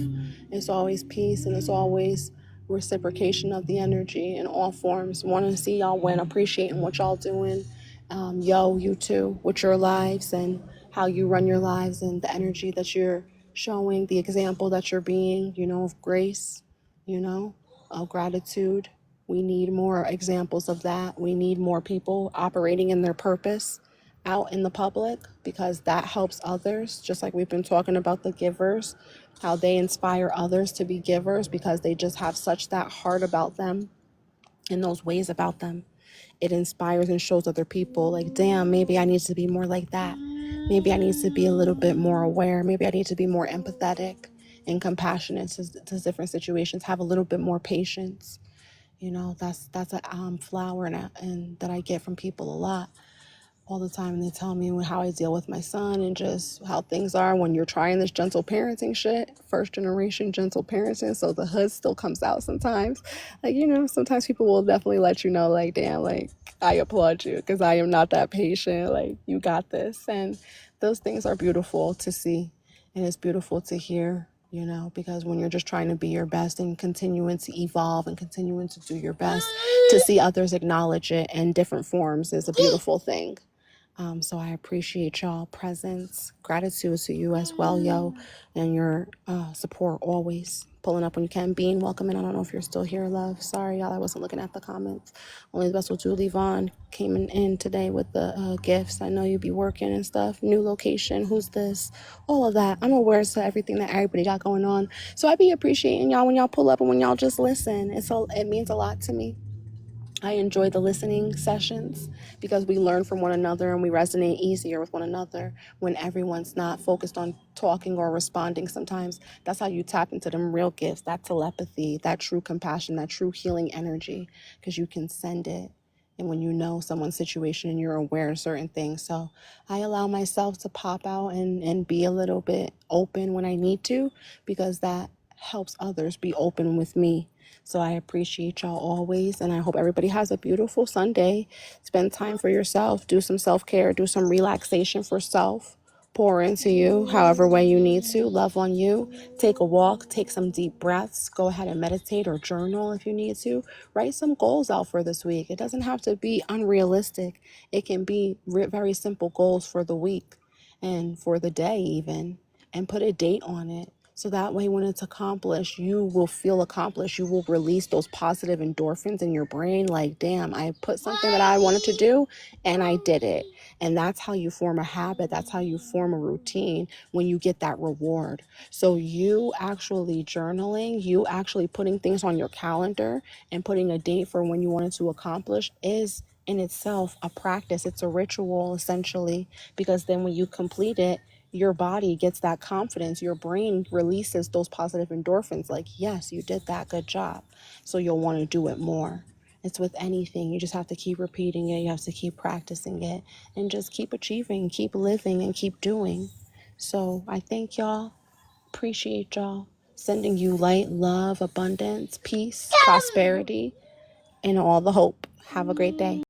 it's always peace, and it's always reciprocation of the energy in all forms. Want to see y'all win, appreciating what y'all doing. You too, with your lives and how you run your lives and the energy that you're showing, the example that you're being, of grace, of gratitude. We need more examples of that. We need more people operating in their purpose out in the public, because that helps others, just like we've been talking about the givers, how they inspire others to be givers because they just have such that heart about them and those ways about them. It inspires and shows other people like, damn, maybe I need to be more like that. Maybe I need to be a little bit more aware. Maybe I need to be more empathetic and compassionate to different situations, have a little bit more patience. That's a flower and that I get from people a lot all the time. And they tell me how I deal with my son and just how things are when you're trying this gentle parenting shit, first generation gentle parenting. So the hood still comes out sometimes. Sometimes people will definitely let you know, like, damn, like, I applaud you because I am not that patient. Like, you got this. And those things are beautiful to see. And it's beautiful to hear, because when you're just trying to be your best and continuing to evolve and continuing to do your best, to see others acknowledge it in different forms is a beautiful thing. So I appreciate y'all presence. Gratitude to you as well, yo, and your support always. Pulling up when you can. Being welcome. And I don't know if you're still here, love. Sorry, y'all. I wasn't looking at the comments. Only the best with LennyDivine came in today with the gifts. I know you be working and stuff. New location. Who's this? All of that. I'm aware to everything that everybody got going on. So I be appreciating y'all when y'all pull up and when y'all just listen. It means a lot to me. I enjoy the listening sessions because we learn from one another and we resonate easier with one another when everyone's not focused on talking or responding sometimes. That's how you tap into them real gifts, that telepathy, that true compassion, that true healing energy, because you can send it. And when you know someone's situation and you're aware of certain things. So I allow myself to pop out and be a little bit open when I need to, because that helps others be open with me. So I appreciate y'all always, and I hope everybody has a beautiful Sunday. Spend time for yourself, do some self-care, do some relaxation for self, pour into you however way you need to, love on you, take a walk, take some deep breaths, go ahead and meditate or journal if you need to. Write some goals out for this week. It doesn't have to be unrealistic. It can be very simple goals for the week and for the day even, and put a date on it. So that way, when it's accomplished, you will feel accomplished. You will release those positive endorphins in your brain. Like, damn, I put something that I wanted to do and I did it. And that's how you form a habit. That's how you form a routine when you get that reward. So you actually journaling, you actually putting things on your calendar and putting a date for when you wanted to accomplish is in itself a practice. It's a ritual, essentially, because then when you complete it, your body gets that confidence. Your brain releases those positive endorphins like, yes, you did that, good job. So you'll want to do it more. It's with anything. You just have to keep repeating it. You have to keep practicing it and just keep achieving, keep living, and keep doing. So I thank y'all. Appreciate y'all. Sending you light, love, abundance, peace, prosperity, and all the hope. Have a great day.